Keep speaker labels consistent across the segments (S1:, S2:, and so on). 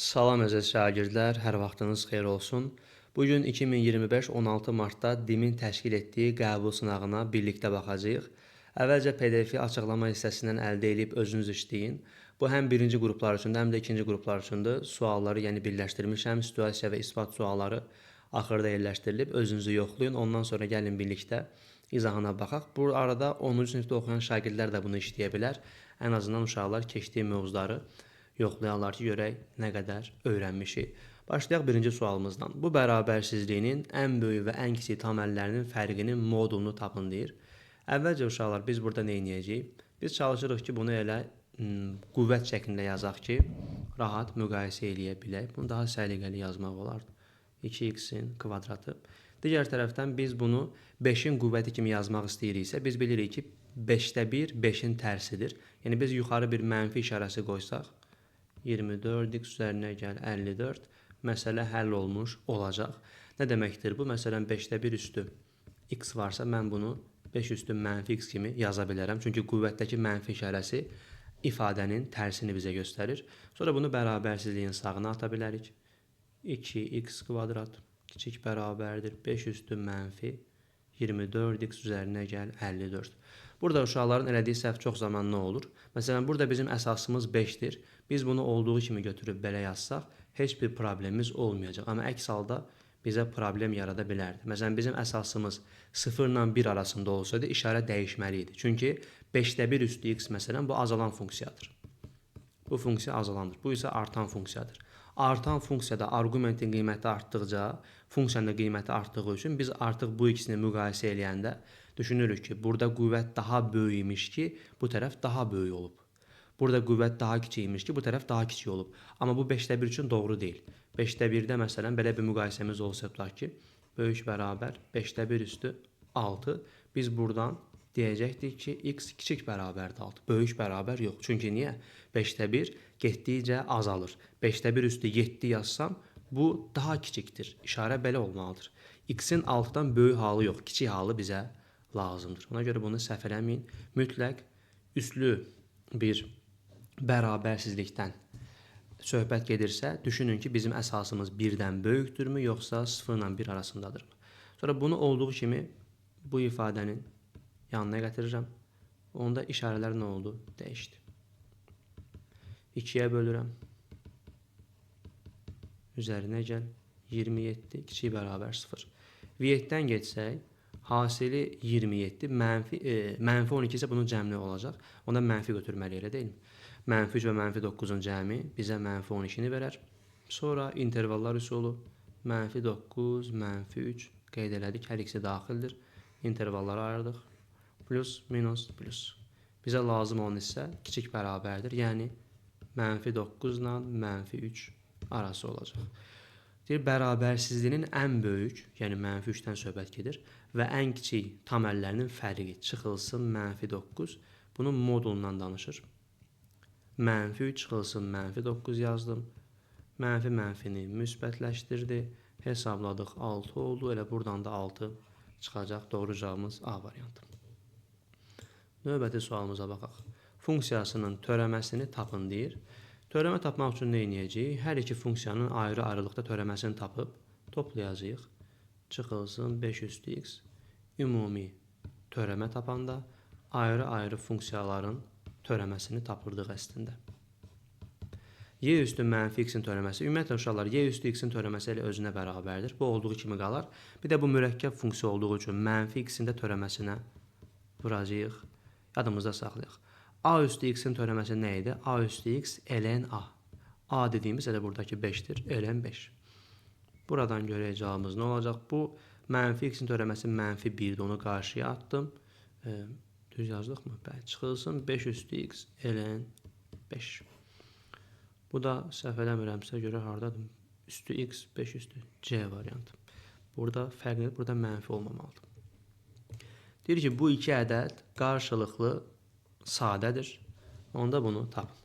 S1: Salam əziz şagirdlər, hər vaxtınız xeyir olsun. Bu gün 2025 16 martda DİM-in təşkil etdiyi qəbul sınağına birlikdə baxacağıq. Əvvəlcə PDF-i açıqlama hissəsindən əldə edib özünüz işləyin. Bu həm birinci qruplar üçün, həm də ikinci qruplar üçündür. Sualları, yəni birləşdirmişəm, situasiya və isbat sualları axırda yerləşdirilib. Özünüzü yoxlayın, ondan sonra gəlin birlikdə izahına baxaq. Bu arada 10-cu sinifdə oxuyan şagirdlər də bunu işləyə bilər. Ən azından uşaqlar keçdiyi mövzuları yoxlayarlar ki, görək nə qədər öyrənmişik. Başlayaq birinci sualımızdan. Bu bərabərsizliyin ən böyük və ən kiçik tam əllərinin fərqinin modulunu tapın deyir. Əvvəlcə uşaqlar biz burada nə edəcəyik? Biz çalışırıq ki, bunu elə qüvvət şəklində yazaq ki, rahat müqayisə eləyə bilək. Bunu daha səliqəli yazmaq olardı. 2x-in kvadratı. Digər tərəfdən biz bunu 5-in qüvvəti kimi yazmaq istəyiriksə, biz bilirik ki, 5-də 1 5-in tərsidir. Yəni biz yuxarı bir mənfi işarəsi qoysaq, 24x üzərinə gəl 54 məsələ həll olmuş olacaq. Nə deməkdir bu? Məsələn 5-də 1 üstü x varsa mən bunu 5 üstü mənfi x kimi yaza bilərəm. Çünki qüvvətdəki mənfi işarəsi ifadənin tərsini bizə göstərir. Sonra bunu bərabərsizliyin sağına ata bilərik. 2x kvadrat kiçik bərabərdir 5 üstü mənfi 24x üzərinə gəl 54. Burada uşaqların elədiyi səhv çox zaman nə olur? Məsələn, burada bizim əsasımız 5-dir. Biz bunu olduğu kimi götürüb belə yazsaq, heç bir problemimiz olmayacaq. Amma əks halda bizə problem yarada bilərdi. Məsələn, bizim əsasımız 0 ilə 1 arasında olsaydı, işarə dəyişməli idi. Çünki 5-də 1 üstü x məsələn, bu azalan funksiyadır. Bu funksiya azalandır. Bu isə artan funksiyadır. Artan funksiyada arqumentin qiyməti artdıqca, funksiyanın da qiyməti artdığı üçün biz artıq bu ikisini müqayisə eləyəndə düşünürük ki, burada qüvvət daha böyük imiş ki, bu tərəf daha böyük olub. Burada qüvvət daha kiçik imiş ki, bu tərəf daha kiçik olub. Amma bu 5-də 1 üçün doğru deyil. 5-də 1-də məsələn belə bir müqayisəmiz olsa tutaq ki, böyük bərabər 5-də 1 üstü 6. Biz buradan deyəcəkdik ki, x kiçik bərabərdir 6. Böyük bərabər yox. Çünki niyə? 5-də 1 getdikcə azalır. 5-də 1 üstü 7 yazsam, bu daha kiçikdir. İşarə belə olmalıdır. X-in 6-dan böyük halı yox, kiçik halı bizə lazımdır. Ona görə bunu səhv eləməyin. Mütləq üslü bir bərabərsizlikdən söhbət gedirsə, düşünün ki, bizim əsasımız 1-dən böyükdürmü, yoxsa 0 ilə 1 arasındadırmı? Sonra bunu olduğu kimi bu ifadənin yanına gətirirəm. Onda işarələr nə oldu? Dəyişdi. 2-yə bölürəm. Üzərinə gəl. 27 kiçik bərabər 0. V7-dən geçsək, hasili 27, mənfi 12 isə bunun cəmli olacaq. Onda mənfi götürməli elə deyilmi? Mənfi 3 və mənfi 9-un cəmi bizə mənfi 12-ni verər. Sonra intervallar üsulu mənfi 9, mənfi 3 qeyd elədik. Hər ikisi daxildir. İntervalları ayırdıq. Plus, minus, plus. Bizə lazım olan isə kiçik bərabərdir. Yəni, mənfi 9 ilə mənfi 3 arası olacaq. Deyir, bərabərsizliyin ən böyük, yəni mənfi 3-dən söhbət gedir və ən kiçik tam əllərinin fərqi çıxılsın mənfi 9. Bunun modulundan danışır. Mənfi 3 çıxılsın mənfi 9 yazdım. Mənfi mənfini müsbətləşdirdi. Hesabladıq 6 oldu. Elə buradan da 6 çıxacaq. Doğru cavabımız A variantı. Növbəti sualımıza baxaq. Funksiyasının törəməsini tapın deyir. Törəmə tapmaq üçün nə edəcəyik? Hər iki funksiyanın ayrı-ayrılıqda törəməsini tapıb toplayacağıq. Çıxılsın 5 üstü x. Ümumi törəmə tapanda ayrı-ayrı funksiyaların törəməsini tapırdıq əslində. Y üstü mənfi x-in törəməsi. Ümumiyyətlə uşaqlar, y üstü x-in törəməsi elə özünə bərabərdir. Bu olduğu kimi qalar. Bir də bu mürəkkəb funksiya olduğu üçün mənfi x-in də törəməsinə vuracağıq. Yadımızda saxlayaq. A üstü x-in törəməsi nə idi? A üstü x ln A. A dediyimiz elə buradakı 5-dir. Ln 5. Buradan görək cavabımız nə olacaq? Bu mənfi x-in törəməsi mənfi 1-dir. Onu qarşıya attım. Düz yazdıq mı? Bəli. Çıxılsın 5 üstü x ln 5. Bu da səhv eləmirəmsə görə hardadır? Üstü x 5 üstü c variantı. Burada fərqli, burada mənfi olmamalıdır. Deyir ki, bu iki ədəd qarşılıqlı sadədir. Onda bunu tapın.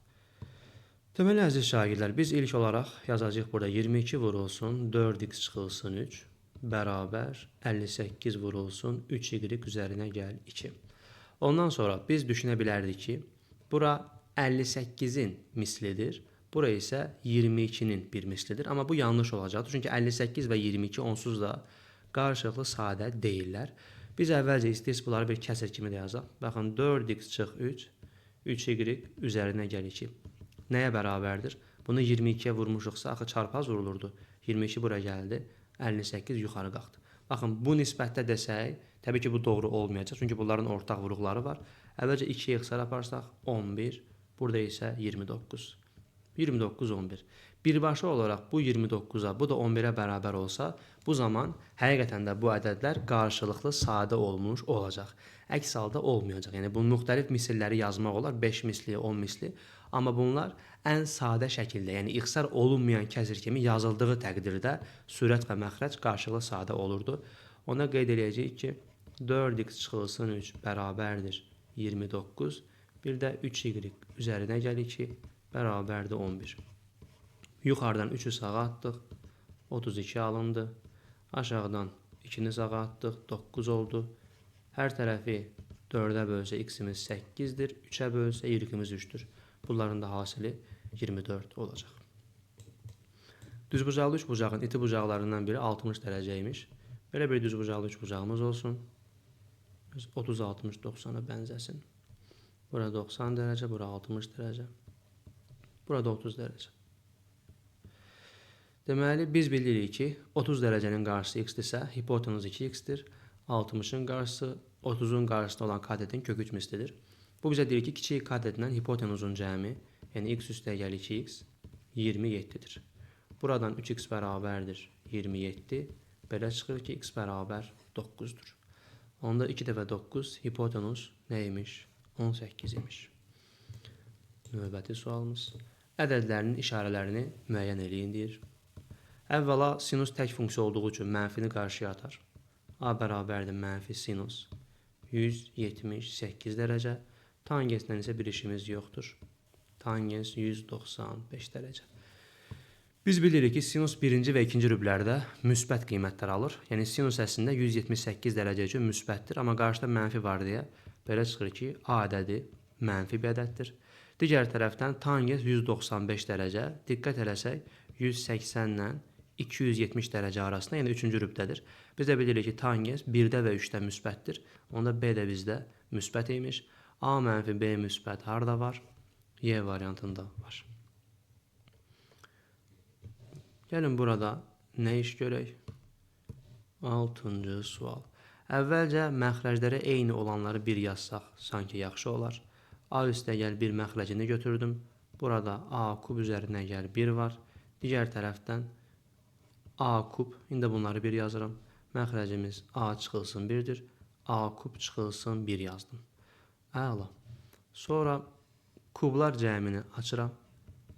S1: Deməli, əziz şagirdlər, biz ilk olaraq yazacağıq burada 22 vurulsun 4x çıxılsın 3 bərabər 58 vurulsun 3y üzərinə gəl 2. Ondan sonra biz düşünə bilərdik ki, bura 58-in mislidir. Bura isə 22-nin bir mislidir. Amma bu yanlış olacaqdır. Çünki 58 və 22 onsuz da qarşılıqlı sadə deyirlər. Biz əvvəlcə istəyirsə bunları bir kəsr kimi də yazaq. Baxın 4x çıx 3, 3y üzərinə gəl 2. Nəyə bərabərdir? Bunu 22-yə vurmuşuqsa, axı çarpaz vurulurdu. 22 bura gəldi, 58 yuxarı qalxdı. Baxın, bu nisbətdə desək, təbii ki, bu doğru olmayacaq. Çünki bunların ortaq vuruqları var. Əvvəlcə 2-yə xəsar aparsaq, 11. Burada isə 29. 29, 11. Birbaşa olaraq bu 29-a, bu da 11-ə bərabər olsa, bu zaman həqiqətən də bu ədədlər qarşılıqlı sadə olmuş olacaq. Əks halda olmayacaq. Yəni, bu müxtəlif misilləri yazmaq olar, 5 misli, 10 misli. Amma bunlar ən sadə şəkildə, yəni ixtisar olunmayan kəsr kimi yazıldığı təqdirdə sürət və məxrəc qarşılıqlı sadə olurdu. Ona qeyd edəcəyik ki, 4x çıxılsın 3 bərabərdir 29. Bir də 3y üzərinə gəlir ki, bərabərdir 11. Yuxarıdan 3-ü sağa atdıq, 32 alındı. Aşağıdan 2-ni sağa atdıq, 9 oldu. Hər tərəfi 4-ə bölsə x-imiz 8-dir, 3-ə bölsə y-imiz 3-dür. Bunların da hasili 24 olacaq. Düzbucaqlı üçbucağın iti bucaqlarından biri 60 dərəcəymiş. Belə bir düzbucaqlı üçbucağımız olsun. 30, 60, 90-a bənzəsin. Bura 90 dərəcə, bura 60 dərəcə. Burada 30 dərəcə. Deməli, biz bilirik ki, 30 dərəcənin qarşısı x-dirsə, hipotenuz 2x-dir. 60-ın qarşısı 30-un qarşısında olan katetin kök 3 mislidir. Bu bizə deyir ki, kiçik katetlə hipotenuzun cəmi, yəni x üstəgəl 2x 27-dir. Buradan 3x bərabərdir 27. Belə çıxır ki, x bərabər 9-dur. Onda 2 dəfə 9 hipotenuz neymiş? 18 imiş. Növbəti sualımız. Ədədlərinin işarələrini müəyyən eləyin deyir. Əvvəla sinus tək funksiya olduğu üçün mənfini qarşıya atar. A bərabərdir mənfi sinus 178 dərəcə. Tangenslə isə bir işimiz yoxdur. Tangens 195 dərəcə. Biz bilirik ki, sinus birinci və ikinci rüblərdə müsbət qiymətlər alır. Yəni, sinus əslində 178 dərəcə üçün müsbətdir. Amma qarşıda mənfi var deyə belə çıxır ki, A ədədi mənfi bir ədəddir. Digər tərəfdən tangens 195 dərəcə. Diqqət eləsək, 180 ilə 270 dərəcə arasında, yəni 3-cü rübdədir. Biz də bilirik ki, tangens 1-də və 3-də müsbətdir. Onda B də bizdə müsbət imiş. A mənfi B müsbət harada var? Y variantında var. Gəlin burada nə iş görək? 6-cı sual. Əvvəlcə məxrəclərə eyni olanları 1 yazsaq sanki yaxşı olar. A üstəgəl 1 məxrəcini götürdüm. Burada A kub üzərinə gəl 1 var. Digər tərəfdən A kub, indi bunları 1 yazıram. Məxrəcimiz A çıxılsın 1-dir. A kub çıxılsın 1 yazdım. Əla. Sonra kublar cəmini açıram.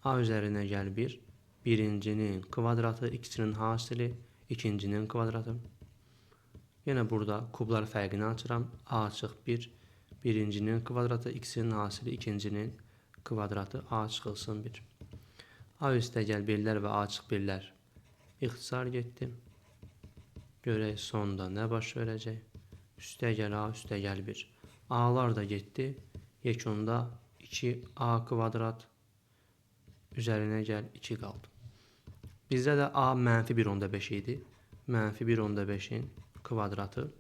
S1: A üzərinə gəl 1. Birincinin kvadratı, ikisinin hasili, ikincinin kvadratı. Yenə burada kublar fərqini açıram. A çıx 1. Birincinin kvadratı, ikisinin hasili, ikincinin kvadratı. A çıxılsın 1. A üstəgəl 1-lər və A çıx 1-lər ixtisar getdi. Görək sonda nə baş verəcək? Üstəgəl A, üstəgəl 1. A'lar da getdi. Yekunda 2A kvadrat üzərinə gəl 2 qaldı. Bizdə də A mənfi 1/5 idi. Mənfi 1/5-in kvadratı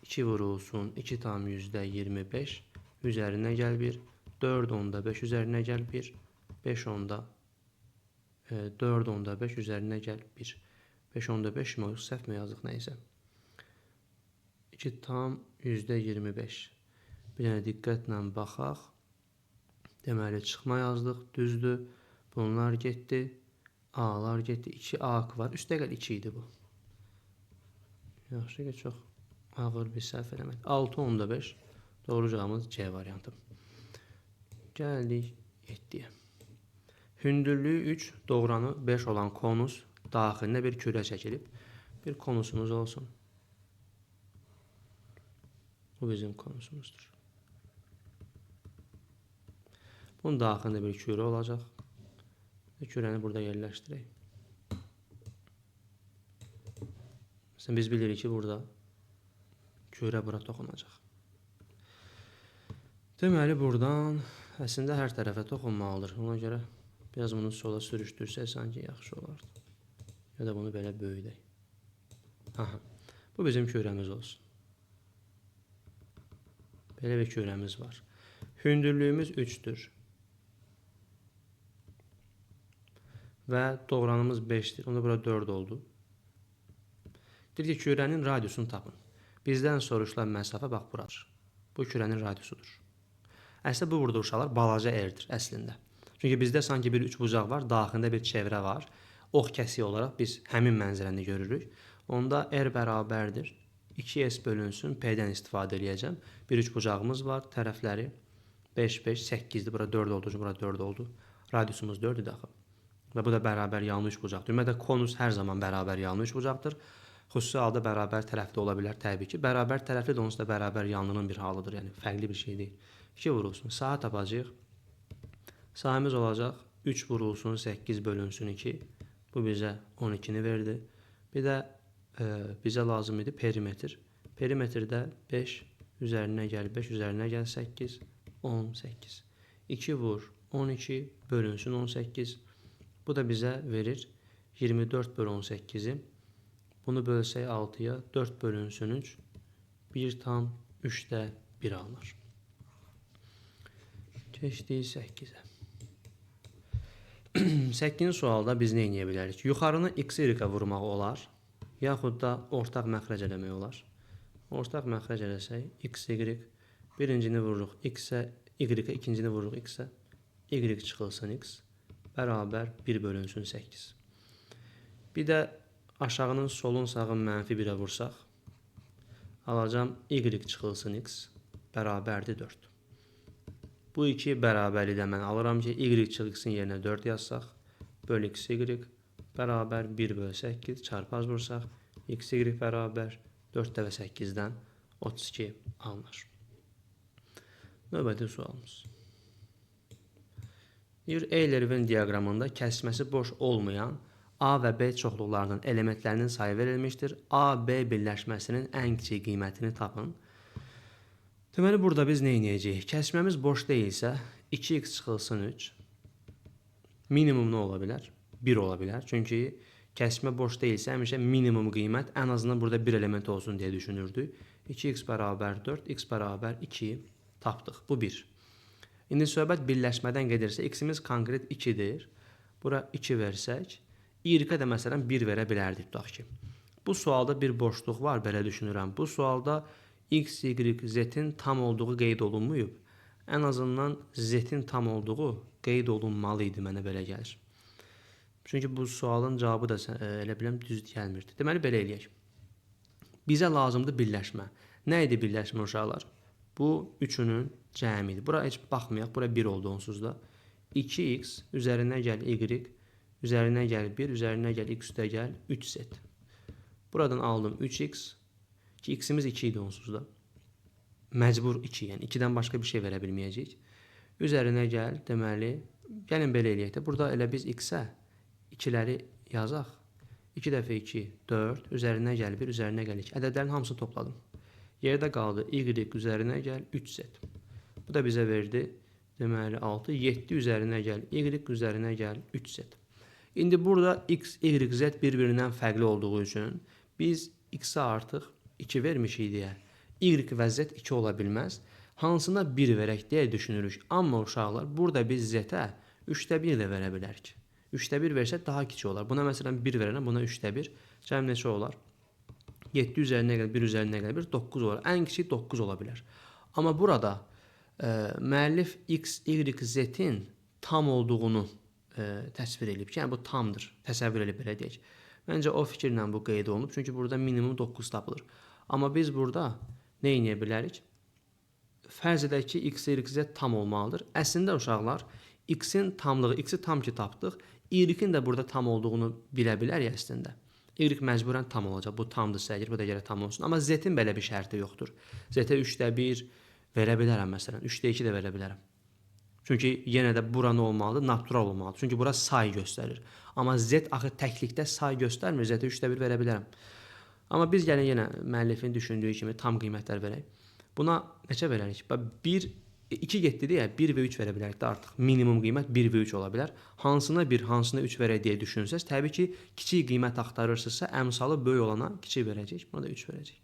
S1: 2 vurulsun 2 tam %25 üzərinə gəl 1. 4/5 üzərinə gəl 1. 4/5 üzərinə gəl 1. 5/5 mi yox, səhv mi yazıq nəysə. 2 tam %25. Bir dənə diqqətlə baxaq. Deməli, çıxma yazdıq, düzdür. Bunlar getdi. A'lar getdi. 2A var. Üstəgəl 2 idi bu. Yaxşı ki, çox ağır bir səhv eləmək. 6/5. Doğru cavabımız C variantı. Gəldik 7-yə. Hündürlüyü 3, doğranı 5 olan konus daxilində bir kürə çəkilib. Bir konusumuz olsun. Bu bizim konusumuzdur. Bunun daxilində bir kürə olacaq. Kürəni burada yerləşdirək. Məsələn, biz bilirik ki, burada kürə bura toxunacaq. Deməli, buradan əslində hər tərəfə toxunmalıdır. Ona görə Biraz bunu sola sürüşdürsək sanki yaxşı olardı. Ya da bunu belə böyüdək. Aha. Bu bizim köhrəmiz olsun. Belə bir köhrəmiz var. Hündürlüyümüz 3'dür. Və doğranımız 5'dir. Onda bura 4 oldu. Deyir ki, kürənin radiusunu tapın. Bizdən soruşulan məsafə bax buradır. Bu kürənin radiusudur. Əslində bu burada uşaqlar balaca r-dir əslində. Çünki bizdə sanki bir üçbucaq var, daxilində bir çevrə var. Ox kəsiyi olaraq biz həmin mənzərəni görürük. Onda r bərabərdir 2s bölünsün p-dən istifadə edəcəm. Bir üçbucağımız var, tərəfləri 5, 5, 8'dir. Bura 4 oldu, bura 4 oldu. Radiusumuz 4 idi axı. Və bu da bərabər yanlı üçbucaqdır. Ümumiyyətlə konus hər zaman bərabər yanlı üçbucaqdır. Xüsusi halda bərabər tərəfli ola bilər təbii ki. Bərabər tərəfli də onsuz da bərabər yanlının bir halıdır. Yəni fərqli bir şey deyil. 2 vurulsun. Sahə tapacağıq. Sahəmiz olacaq 3 vurulsun 8 bölünsün 2. Bu bizə 12'ni verdi. Bir də bizə lazım idi perimetr. Perimetrdə 5 üzərinə gəl 5 üzərinə gəl 8 18. 2 vur 12 bölünsün 18. Bu da bizə verir 24 bölü 18'i. Bunu bölsək 6'ya 4 bölünsün 3. 1 tam 3'də 1 alınır. Keçdik 8'ə. 8-ci sualda biz nə edə bilərik? Yuxarını x, y-ə vurmaq olar. Yaxud da ortaq məxrəc eləmək olar. Ortaq məxrəc eləsək x, y. Birincini vururuq x-ə, y-ə, ikincini vururuq x-ə. Y çıxılsın x. Bərabər 1 bölünsün 8. Bir də aşağının solun sağın mənfi 1'ə vursaq, alacam y çıxılsın x bərabərdir 4. Bu iki bərabərlikdə mən alıram ki, y çıxılsın yerinə 4 yazsaq, böl x, y bərabər 1 böl 8 çarpaz vursaq, x, y bərabər 4 dəfə 8'dən 32 alınır. Növbəti sualımız. Euler-Levin diaqramında kəsməsi boş olmayan A və B çoxluqlarının elementlərinin sayı verilmişdir. A, B birləşməsinin ən kiçik qiymətini tapın. Deməli, burada biz nə edəcəyik? Kəsməmiz boş deyilsə, 2x çıxılsın 3. Minimum nə ola bilər? 1 ola bilər. Çünki kəsmə boş deyilsə, həmişə minimum qiymət ən azından burada bir element olsun deyə düşünürdük. 2x bərabər 4, x bərabər 2 tapdıq. Bu 1. İndi söhbət birləşmədən gedirsə, x-imiz konkret 2'dir. Bura 2 versək, y-ə də məsələn 1 verə bilərdik, tutaq ki. Bu sualda bir boşluq var, belə düşünürəm. Bu sualda x, y, z-in tam olduğu qeyd olunmayıb. Ən azından z-in tam olduğu qeyd olunmalı idi, mənə belə gəlir. Çünki bu sualın cavabı da elə biləm düz gəlmirdi. Deməli, belə eləyək. Bizə lazımdır birləşmə. Nə idi birləşmə uşaqlar? Bu üçünün cəmidir. Bura heç baxmayaq, bura 1 oldu onsuz da. 2x üzərinə gəl y, üzərinə gəl 1, üzərinə gəl x üstə gəl 3z. Buradan aldım 3x, ki x'imiz 2 idi onsuz da. Məcbur 2, yəni 2'dən başqa bir şey verə bilməyəcəyik. Üzərinə gəl, deməli, gəlin belə eləyək də. Burada elə biz x-ə 2'ləri yazaq. 2 dəfə 2, 4, üzərinə gəl 1, üzərinə gəl 2. Ədədlərin hamısını topladım. Yerdə qaldı y üzərinə gəl 3z. Bu da bizə verdi, deməli 6, 7 üzərinə gəl y üzərinə gəl 3z. İndi burada x, y, z bir-birindən fərqli olduğu üçün biz x-ə artıq 2 vermişik deyə. Y və z 2 ola bilməz. Hansına 1 verək deyə düşünürük. Amma uşaqlar, burada biz z-ə 3'də 1 də verə bilərik. 3'də 1 versək daha kiçik olar. Buna məsələn 1 verənə buna 3'də 1. Cəm neçə olar? 7 üzərinə gəl 1 üzərinə gəl 1, 9 olar. Ən kiçik 9 ola bilər. Amma burada müəllif x, y, z-in tam olduğunu təsvir edib ki, yəni bu tamdır. Təsəvvür edib belə deyək. Məncə o fikirlə bu qeyd olunub. Çünki burada minimum 9 tapılır. Amma biz burada nə edə bilərik? Fərz edək ki, x, y, z tam olmalıdır. Əslində uşaqlar, x-in tamlığı, x-i tam ki tapdıq, y-in də burada tam olduğunu bilə bilərik əslində. Y məcburən tam olacaq. Bu tamdırsa əgər, bu da gələ tam olsun. Amma z-in belə bir şərti yoxdur. Z-ə 3'də 1 verə bilərəm məsələn. 3'də 2 də verə bilərəm. Çünki yenə də bura nə olmalıdır? Natural olmalıdır. Çünki bura say göstərir. Amma z axı təklikdə say göstərmir. Z-ə 3'də 1 verə bilərəm. Amma biz gəlin yenə müəllifin düşündüyü kimi tam qiymətlər verək. Buna neçə verərik? 1 2 getdi deyə 1 və 3 verə bilərik də artıq. Minimum qiymət 1 və 3 ola bilər. Hansına 1, hansına 3 verək deyə düşünsəz, təbii ki, kiçik qiymət axtarırsınızsa, əmsalı böyük olana kiçik verəcək, buna da 3 verəcək.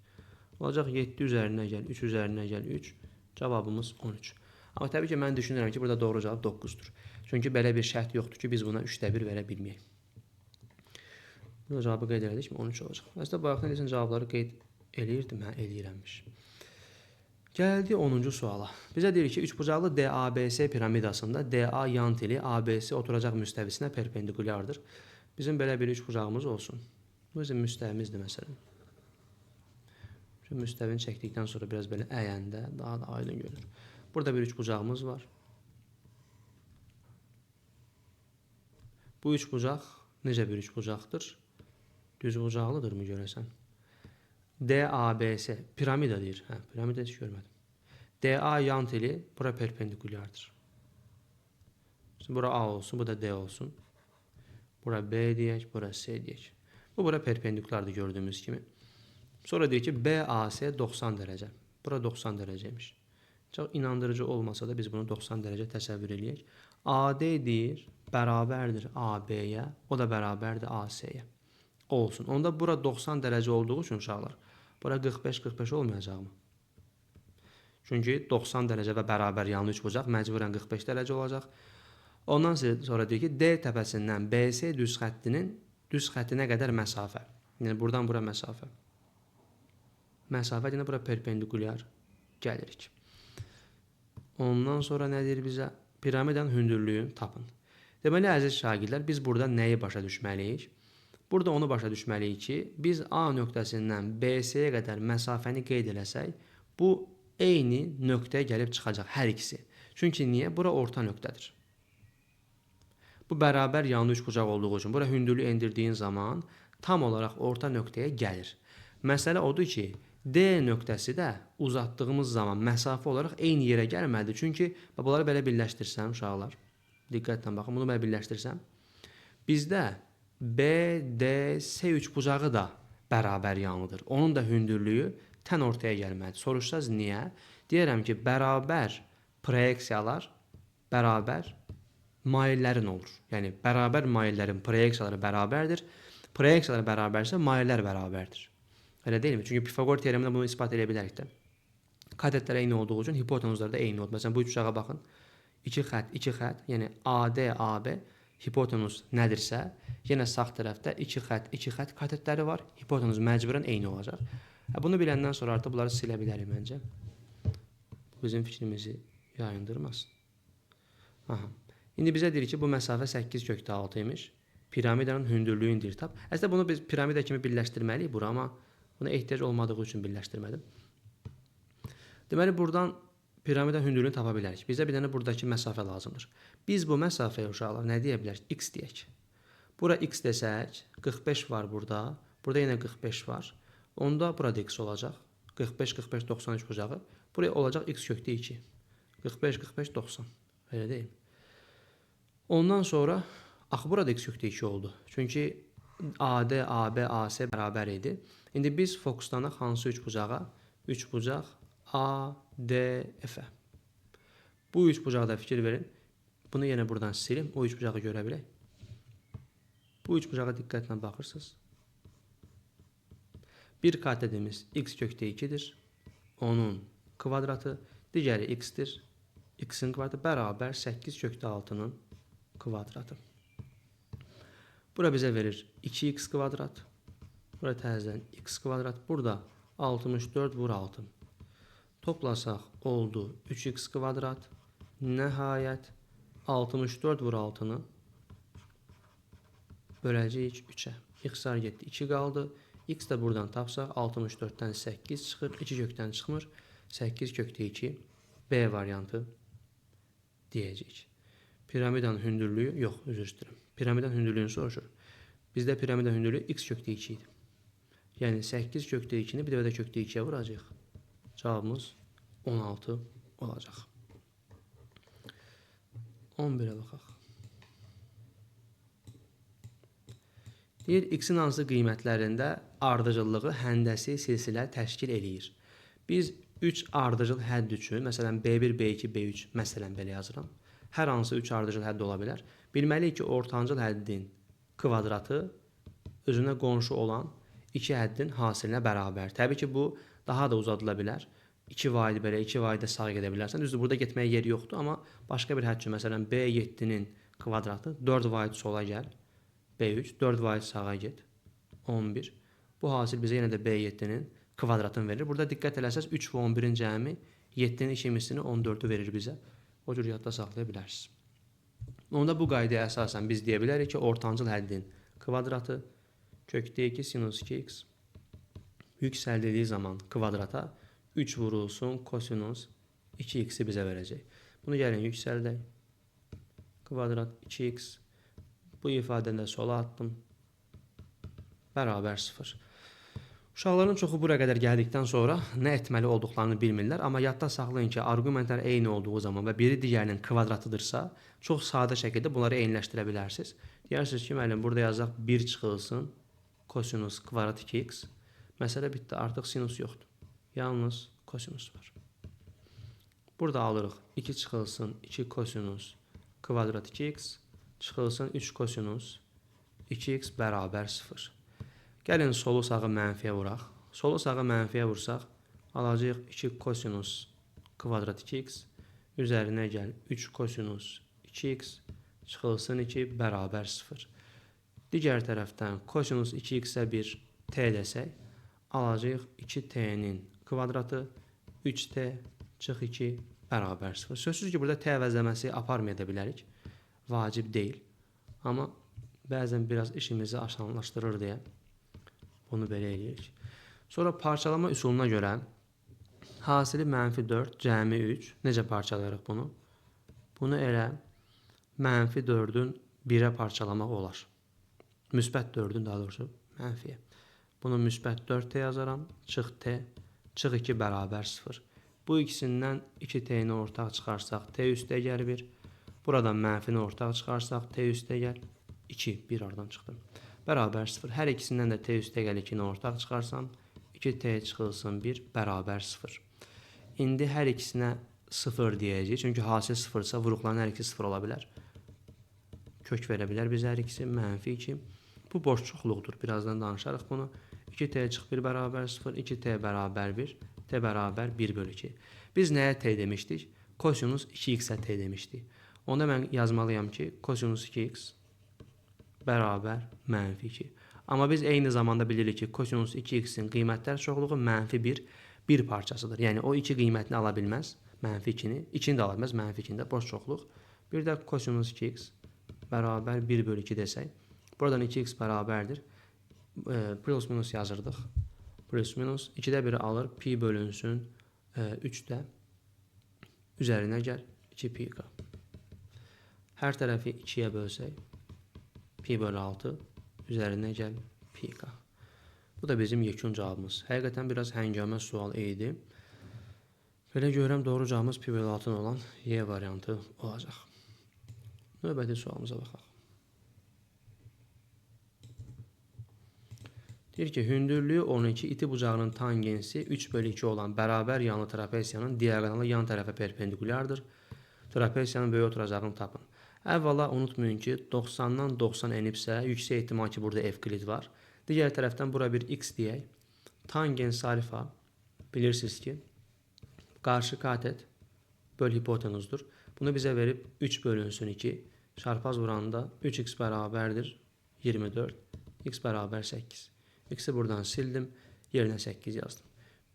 S1: Olacaq 7 üzərinə gəl, 3 üzərinə gəl, 3. Cavabımız 13. Amma təbii ki, mən düşünürəm ki, burada doğru cavab 9-dur. Çünki belə bir şərt yoxdur ki, biz buna 3də 1 verə bilməyək. Burada cavabı qeyd elədik mi? 13 olacaq. Əslində, bayaqdan deyəsən cavabları qeyd eləyirdim, hə, eləyirəmmiş. Gəldi 10-cu suala. Bizə deyir ki, üçbucaqlı DABS piramidasında DA yan tili ABC oturacaq müstəvisinə perpendikulyardır. Bizim belə bir üçbucağımız olsun. Bu bizim müstəvimizdir məsələn. Şu müstəvini çəkdikdən sonra biraz belə əyəndə daha da aydın görünür. Burada bir üçbucağımız var. Bu üçbucaq necə bir üçbucaqdır? Düzbucaqlıdır mı görəsən? DABS piramida deyir. Hə, piramida heç görmədim. DA yan tili bura perpendikulyardır. Bura A olsun, bu da D olsun. Bura B deyək, bura C deyək. Bu bura perpendikulardır gördüyümüz kimi. Sonra deyir ki, BAC 90 dərəcə. Bura 90 dərəcəymiş. Çox inandırıcı olmasa da biz bunu 90 dərəcə təsəvvür eləyək. AD deyir, bərabərdir AB-yə, o da bərabərdir AC-yə. Olsun. Onda bura 90 dərəcə olduğu üçün uşaqlar, bura 45-45 olmayacaqmı? Çünki 90 dərəcə və bərabər yanlı üçbucaq məcburən 45 dərəcə olacaq. Ondan sonra deyir ki, D təpəsindən BC düz xəttinə qədər məsafə. Yəni, buradan bura məsafə. Məsafə deyil, bura perpendikulyar gəlirik. Ondan sonra nə deyir bizə? Piramidanın hündürlüyünü tapın. Deməli, əziz şagirdlər, biz burada nəyi başa düşməliyik? Burada onu başa düşməliyik ki, biz A nöqtəsindən BC-yə qədər məsafəni qeyd eləsək, bu eyni nöqtəyə gəlib çıxacaq hər ikisi. Çünki niyə? Bura orta nöqtədir. Bu bərabər yanlı üçbucaq olduğu üçün bura hündürlüyü endirdiyin zaman tam olaraq orta nöqtəyə gəlir. Məsələ odur ki, D nöqtəsi də uzatdığımız zaman məsafə olaraq eyni yerə gəlməlidir. Çünki bunları belə birləşdirsəm, uşaqlar, diqqətlə baxın, bunu belə birləşdirsəm, bizdə BDC üçbucağı da bərabər yanlıdır. Onun da hündürlüyü tən ortaya gəlməlidir. Soruşsaz niyə? Deyərəm ki, bərabər proyeksiyalar bərabər maillərin olur. Yəni, bərabər maillərin proyeksiyaları bərabərdir. Proyeksiyalar bərabərsə, maillər bərabərdir. Elə deyilmi? Çünki Pifagor teoremində bunu ispat edə bilərik də. Katetlər eyni olduğu üçün hipotenuzlar da eyni olur. Məsələn, bu üçbucağa baxın. 2 xət, yəni AD, AB hipotenuz nədirsə, yenə sağ tərəfdə 2 xət katetləri var. Hipotenuz məcburən eyni olacaq. Bunu biləndən sonra artıq bunları silə bilərik məncə. Bizim fikrimizi yayındırmasın. Aha. İndi bizə deyir ki, bu məsafə 8/6 imiş. Piramidanın hündürlüyünü deyir tap. Əslində bunu biz piramida kimi birləşdirməliyik bura, amma buna ehtiyac olmadığı üçün birləşdirmədim. Deməli, buradan piramida hündürlüyünü tapa bilərik. Bizə bir dənə buradakı məsafə lazımdır. Biz bu məsafəyə uşaqlar nə deyə bilərik? X deyək. Bura X desək, 45 var burada. Burada yenə 45 var. Onda burada X olacaq. 45, 45, 93 bucağı. Buraya olacaq X kökdə 2. 45, 45, 90. Elə deyil. Ondan sonra, axı burada X kökdə 2 oldu. Çünki AD, AB, AC bərabər idi. İndi biz fokuslanaq hansı üçbucağa? Üçbucaq A, D, F. Bu üçbucaqda fikir verin. Bunu yenə buradan silim. O üçbucağı görə bilək. Bu üçbucağa diqqətlə baxırsınız. Bir katedimiz X kökdə 2-dir. Onun kvadratı. Digəri X-dir. X-in kvadratı bərabər 8 kökdə 6-nın kvadratı. Bura bizə verir 2x kvadrat. Bura təzədən x kvadrat. Burada 64 vur 6. Toplasaq oldu 3x kvadrat. Nəhayət 64 vur 6-nı böləcəyik 3-ə. X-lar getdi 2 qaldı. X də buradan tapsaq 64-dən 8 çıxır. 2 kökdən çıxmır. 8 kökdə 2 B variantı deyəcəyik. Piramidanın hündürlüyü, yox, üzr istəyirəm. Piramidanın hündürlüyünü soruşur. Bizdə piramida hündürlüyü x kökdə 2 idi. Yəni 8 kökdə 2-ni bir də kökdə 2-yə vuracaq. Cavabımız 16 olacaq. 11-ə baxaq. Deyir, x-in hansı qiymətlərində ardıcıllığı həndəsi silsilə təşkil eləyir. Biz 3 ardıcıl hədd üçün, məsələn B1, B2, B3, məsələn belə yazıram. Hər hansı 3 ardıcıl hədd ola bilər. Bilməliyik ki, ortancıl həddin kvadratı özünə qonşu olan 2 həddin hasilinə bərabər. Təbii ki, bu daha da uzadıla bilər. 2 vahid belə, 2 vahiddə sağa gedə bilərsən. Düzdür, burada getməyə yer yoxdur, amma başqa bir hədd üçün, məsələn B7-nin kvadratı 4 vahid sola gəl, B3, 4 vahid sağa get, 11. Bu hasil bizə yenə də B7-nin kvadratını verir. Burada diqqət eləsəz 3 və 11-in cəmi 7-nin ikimisini 14-ü verir bizə. O cür yadda saxlaya bilərsiniz. Onda bu qaydaya əsasən biz deyə bilərik ki, ortancıl həddin kvadratı kökdə 2 sinus 2x yüksəldildiyi zaman kvadrata 3 vurulsun kosinus 2x-i bizə verəcək. Bunu gəlin yüksəldək. Kvadrat 2x. Bu ifadəni də sola atdım. Bərabər 0. Uşaqların çoxu buraya qədər gəldikdən sonra nə etməli olduqlarını bilmirlər. Amma yadda saxlayın ki, arqumentlər eyni olduğu zaman və biri digərinin kvadratıdırsa, çox sadə şəkildə bunları eyniləşdirə bilərsiniz. Deyirsiniz ki, müəllim, burada yazaq 1 çıxılsın kosinus kvadrat 2x. Məsələ bitdi, artıq sinus yoxdur. Yalnız kosinus var. Burada alırıq 2 çıxılsın 2 kosinus kvadrat 2x çıxılsın 3 kosinus 2x bərabər 0. Gəlin solu sağı mənfiyə vuraq. Solu sağı mənfiyə vursaq, alacağıq 2 kosinus kvadrat 2x üzərinə gəl 3 kosinus 2x çıxılsın 2 bərabər 0. Digər tərəfdən kosinus 2x-ə bir t desək, alacağıq 2t'nin kvadratı 3t çıx 2 bərabər 0. Sözsüz ki, burada t əvəzləməsi aparmaya da bilərik. Vacib deyil. Amma bəzən biraz işimizi asanlaşdırır deyə bunu belə eləyirik. Sonra parçalama üsuluna görə hasili -4, cəmi 3. Necə parçalayırıq bunu? Bunu elə -4-ün 1-ə parçalamaq olar. Müsbət 4-ün daha doğrusu mənfiyə. Bunu müsbət 4t yazaram. Çıx t. Çıx 2 bərabər 0. Bu ikisindən 2t'ni ortaq çıxarsaq t üstə gəl 1. Buradan mənfini ortaq çıxarsaq t üstə gəl 2. 1 oradan çıxdı. Bərabər 0. Hər ikisindən də t üstə gəl 2-ni ortaq çıxarsam 2t çıxılsın 1 bərabər 0. İndi hər ikisinə 0 deyəcəyik. Çünki hasil 0-sa vuruqların hər ikisi 0 ola bilər. Kök verə bilər biz hər ikisi -2. Bu boş çoxluqdur. Birazdan danışarıq bunu. 2t çıx 1 bərabər 0. 2t bərabər 1. T bərabər 1/2. Biz nəyə t demişdik? Kosinus 2x-ə t demişdik. Onda mən yazmalıyam ki, kosinus 2x bərabər -2. Amma biz eyni zamanda bilirik ki, kosinus 2x-in qiymətlər çoxluğu -1 bir parçasıdır. Yəni o 2 qiymətini ala bilməz, -2-ni, 2-ni də ala bilməz, -2-ni də boş çoxluq. Bir də kosinus 2x bərabər 1/2 desək, buradan 2x bərabərdir. Plus minus yazırdıq. Plus minus 2-də 1-i alır, pi bölünsün 3-də üzərinə gəl 2 pi q. Hər tərəfi 2-yə bölsək, pi bölü 6 üzərinə gəl pi q. Bu da bizim yekun cavabımız. Həqiqətən biraz həngamə sual idi. Belə görürəm doğru cavabımız pi bölü 6 olan Y variantı olacaq. Növbəti sualımıza baxaq. Deyir ki, hündürlüyü 12, iti bucağının tangensi 3/2 olan bərabər yanlı trapesiyanın diaqonalı yan tərəfə perpendikulyardır. Trapesiyanın böyük oturacağını tapın. Əvvəla unutmayın ki, 90-dan 90 enibsə, yüksək ehtimal ki, burada evklid var. Digər tərəfdən bura bir x deyək. Tangens alfa bilirsiniz ki, qarşı katet böl hipotenuzdur. Bunu bizə verib 3 bölünsün 2. Çarpaz vuranda 3x bərabərdir 24, x bərabər 8. X-i buradan sildim, yerinə 8 yazdım.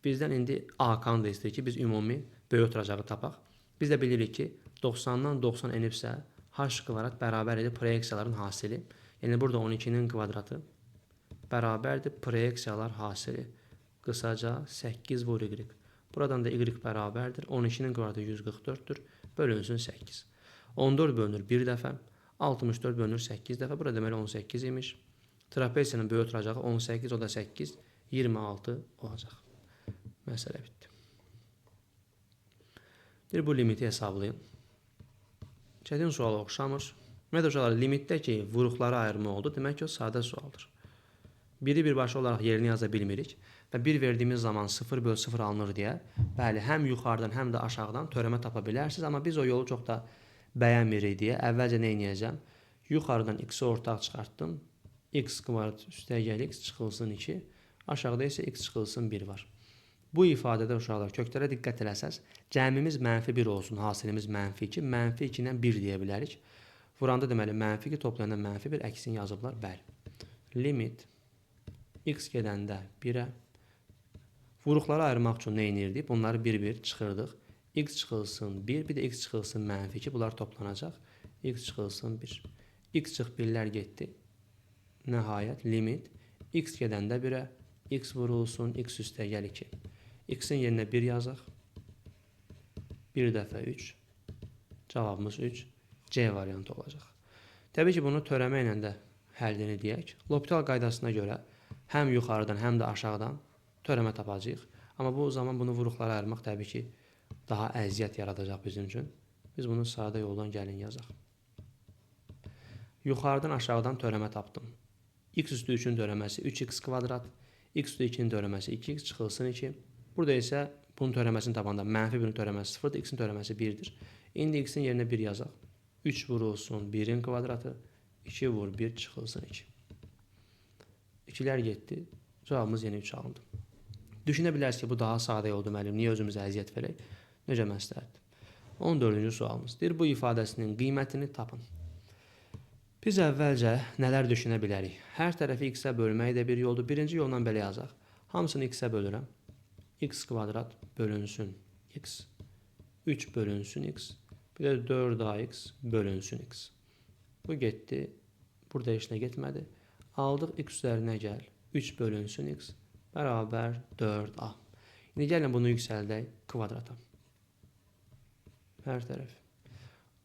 S1: Bizdən indi A-kanı da istəyir ki, biz ümumi böyük oturacağı tapaq. Biz də bilirik ki, 90-dan 90 enibsə, h kvadrat bərabər edir proyeksiyaların hasili. Yəni burada 12-nin kvadratı bərabərdir proyeksiyalar hasili. Qısaca 8 vur y. Buradan da y bərabərdir. 12-nin kvadratı 144-dür. Bölünsün 8. 14 bölünür 1 dəfə. 64 bölünür 8 dəfə. Burada deməli 18 imiş. Trapesiyanın böyük oturacağı 18, o da 8, 26 olacaq. Məsələ bitdi. Bir bu limiti hesablayın. Çətin suala oxşamır. Ümumiyyətlə uşaqlar, limitdə ki, vuruqları ayırma oldu. Demək ki, o sadə sualdır. 1'i birbaşa olaraq yerinə yaza bilmirik və 1 verdiyimiz zaman 0/0 alınır deyə, bəli, həm yuxarıdan, həm də aşağıdan törəmə tapa bilərsiniz, amma biz o yolu çox da bəyənmirik deyə əvvəlcə nə edəcəm? Yuxarıdan x-i ortaq çıxartdım. X kvadrat üstəgəl x çıxılsın 2. Aşağıda isə x çıxılsın 1 var. Bu ifadədə uşaqlar köklərə diqqət eləsəz, cəmimiz -1 olsun, hasilimiz -2, -2 ilə 1 deyə bilərik. Vuranda deməli -2 toplayanda -1 əksini yazıblar, bəli. Limit x gedəndə 1-ə. Vuruqları ayırmaq üçün nə edirdik? Bunları bir-bir çıxırdıq. X çıxılsın 1, bir də x çıxılsın -2, bunlar toplanacaq. X çıxılsın 1. X çıx 1'lər getdi. Nəhayət limit x gedəndə 1-ə, x vurulsun, x üstəgəl 2. X-in yerinə 1 yazaq. 1 dəfə 3. Cavabımız 3. C variantı olacaq. Təbii ki, bunu törəmə ilə də həllini deyək. L'Hopital qaydasına görə həm yuxarıdan, həm də aşağıdan törəmə tapacağıq. Amma bu zaman bunu vuruqlara ayırmaq təbii ki, daha əziyyət yaradacaq bizim üçün. Biz bunu sadə yoldan gəlin yazaq. Yuxarıdan aşağıdan törəmə tapdım. X üstü 3-ün törəməsi 3x kvadrat, x üstü 2-nin törəməsi 2x çıxılsın 2. Burada isə bunun törəməsini tapanda -1-in törəməsi 0-dır, x-in törəməsi 1-dir. İndi x-in yerinə 1 yazaq. 3 vurulsun 1-in kvadratı, 2 vur 1 çıxılsın 2. 2'lər getdi, cavabımız yenə 3 alındı. Düşünə bilərsiniz ki, bu daha sadə yoldur müəllim, niyə özümüzə əziyyət verək? Necə məsləhətdir? 14-cü sualımız. Deyir, bu ifadəsinin qiymətini tapın. Biz əvvəlcə nələr düşünə bilərik? Hər tərəfi x-ə bölmək də bir yoldur. Birinci yolla belə yazaq. Hamısını x-ə bölürəm. X kvadrat bölünsün x. 3 bölünsün x. Bir də 4ax bölünsün x. Bu getdi. Burada heç nə getmədi. Aldıq x üzərinə gəl. 3 bölünsün x bərabər 4a. İndi gəlin bunu yüksəldək kvadrata. Hər tərəf.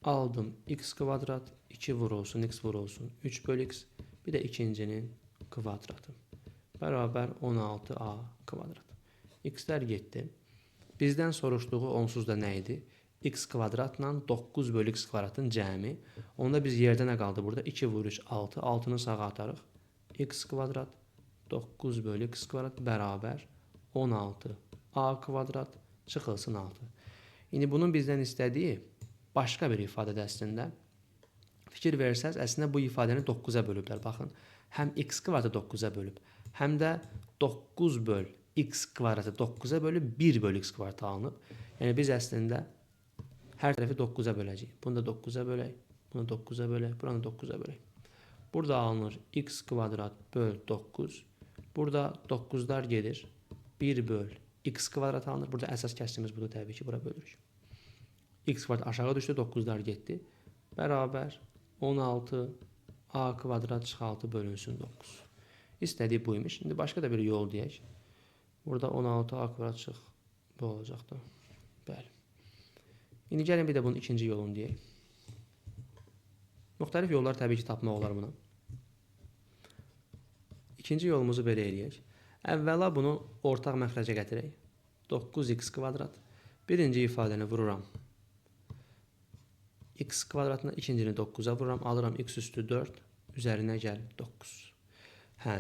S1: Aldım x kvadrat, 2 vurulsun, x vurulsun, 3 bölü x, bir də ikincinin kvadratı. Bərabər 16a kvadrat. X-lər getdi. Bizdən soruşduğu onsuz da nə idi? X kvadratla 9 bölü x kvadratın cəmi. Onda biz yerdə nə qaldı burada? 2 vur 3, 6. 6'nı sağa atarıq. X kvadrat 9 bölü x kvadrat bərabər 16a kvadrat çıxılsın 6. İndi bunun bizdən istədiyi başqa bir ifadədə əslində. Fikir versəz, əslində bu ifadəni 9-a bölüblər. Baxın, həm x kvadratı 9-a bölüb, həm də 9 böl x kvadratı 9-a bölüb 1 bölü x kvadratı alınıb. Yəni biz əslində hər tərəfi 9-a böləcəyik. Bunu da 9-a bölək, bunu 9-a bölək, buranı 9-a bölək. Burada alınır x kvadrat böl 9. Burada 9'lar gedir. 1 böl x kvadrat alınır. Burada əsas kəsdiyimiz budur, təbii ki, bura bölürük. X kvadrat aşağı düşdü, 9'lar getdi. Bərabər 16a kvadrat çıx 6 bölünsün 9. İstədiyi buymuş. Şimdi başqa da bir yol deyək. Burada 16a kvadrat çıx. Bu olacaq da. Bəli. İndi gəlin bir də bunun ikinci yolunu deyək. Müxtəlif yollar təbii ki, tapmaq olar buna. İkinci yolumuzu belə eləyək. Əvvəla bunu ortaq məxrəcə gətirək. 9x kvadrat. Birinci ifadəni vururam x kvadratına, ikincini 9'a vururam. Alıram x üstü 4. Üzərinə gəl 9.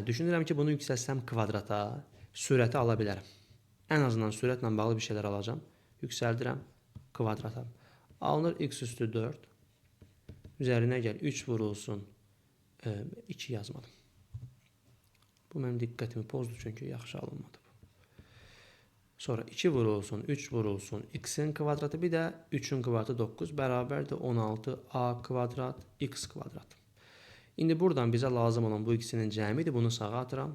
S1: Düşünürəm ki, bunu yüksəlsəm kvadrata sürəti ala bilərəm. Ən azından sürətlə bağlı bir şeylər alacağım. Yüksəldirəm kvadrata. Alınır x üstü 4. Üzərinə gəl 3 vurulsun. 2 yazmadım. Bu mənim diqqətimi pozdu çünki yaxşı alınmadı. Sonra 2 vurulsun, 3 vurulsun, x'in kvadratı, bir də 3'ün kvadratı 9 bərabərdir 16a kvadrat x kvadrat. İndi buradan bizə lazım olan bu ikisinin cəmidir. Bunu sağa atıram.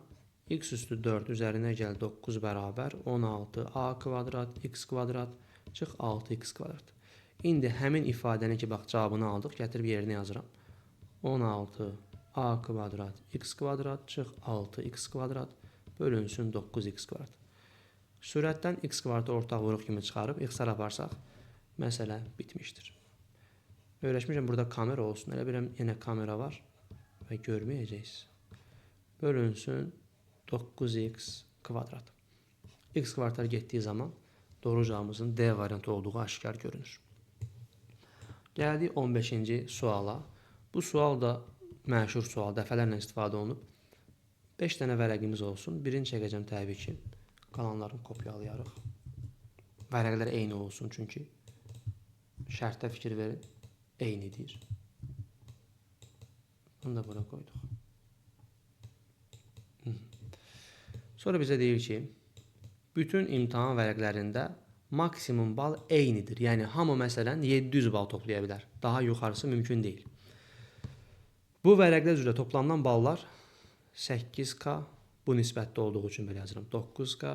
S1: X üstü 4 üzərinə gəl 9 bərabər 16a kvadrat x kvadrat çıx 6x kvadrat. İndi həmin ifadəni ki, bax, cavabını aldıq, gətirib yerinə yazıram. 16a kvadrat x kvadrat çıx 6x kvadrat bölünsün 9x kvadrat. Sürətdən x kvadratı ortaq vuruq kimi çıxarıb x-lər aparsaq, məsələ bitmişdir. Öyrəşmişəm, burada kamera olsun. Elə biləm, yenə kamera var və görməyəcəksiniz. Bölünsün 9x kvadrat. X kvadratlar getdiyi zaman doğru cavabımızın D variantı olduğu aşkar görünür. Gəldik 15-ci suala. Bu sual da məşhur sual, dəfələrlə istifadə olunub. 5 dənə vərəqimiz olsun. Birini çəkəcəm təbii ki. Qalanlarını kopyalayarıq. Vərəqlər eyni olsun çünki. Şərtdə fikir verin. Eynidir. Bunu da bura qoyduq. Sonra bizə deyir ki, bütün imtahan vərəqlərində maksimum bal eynidir. Yəni, hamı məsələn 700 bal toplaya bilər. Daha yuxarısı mümkün deyil. Bu vərəqlər üzrə toplanılan ballar 8K, bu nisbətdə olduğu üçün belə yazıram. 9K,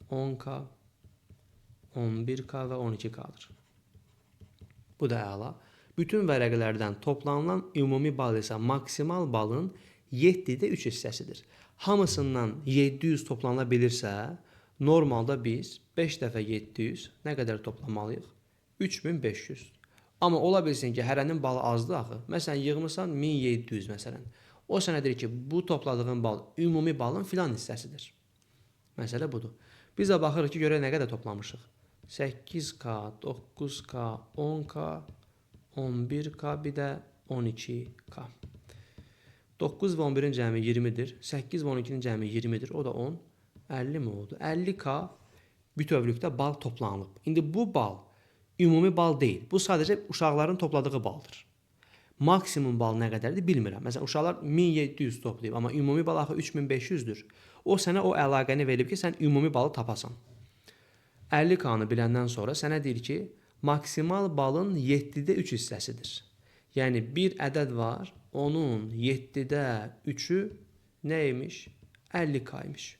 S1: 10K, 11K və 12K'dır. Bu da əla. Bütün vərəqlərdən toplanılan ümumi bal isə maksimal balın 7-də 3 hissəsidir. Hamısından 700 toplanıla bilirsə, normalda biz 5 dəfə 700 nə qədər toplamalıyıq? 3500. Amma ola bilsin ki, hərənin balı azdır axı. Məsələn, yığmısan 1700 məsələn. O sənə deyir ki, bu topladığın bal ümumi balın filan hissəsidir. Məsələ budur. Biz də baxırıq ki, görək nə qədər toplamışıq. 8K, 9K, 10K, 11K, bir də 12K. 9 və 11-in cəmi 20-dir. 8 və 12-nin cəmi 20-dir. O da 10. 50 mi oldu? 50K bütövlükdə bal toplanılıb. İndi bu bal ümumi bal deyil. Bu sadəcə uşaqların topladığı baldır. Maksimum bal nə qədərdir bilmirəm. Məsələn, uşaqlar 1700 toplayıb, amma ümumi bal axı 3500-dür. O sənə o əlaqəni verib ki, sən ümumi balı tapasan. 50K-nı biləndən sonra sənə deyir ki, maksimal balın 7-də 3 hissəsidir. Yəni, bir ədəd var, onun 7-də 3-ü nə imiş? 50K imiş.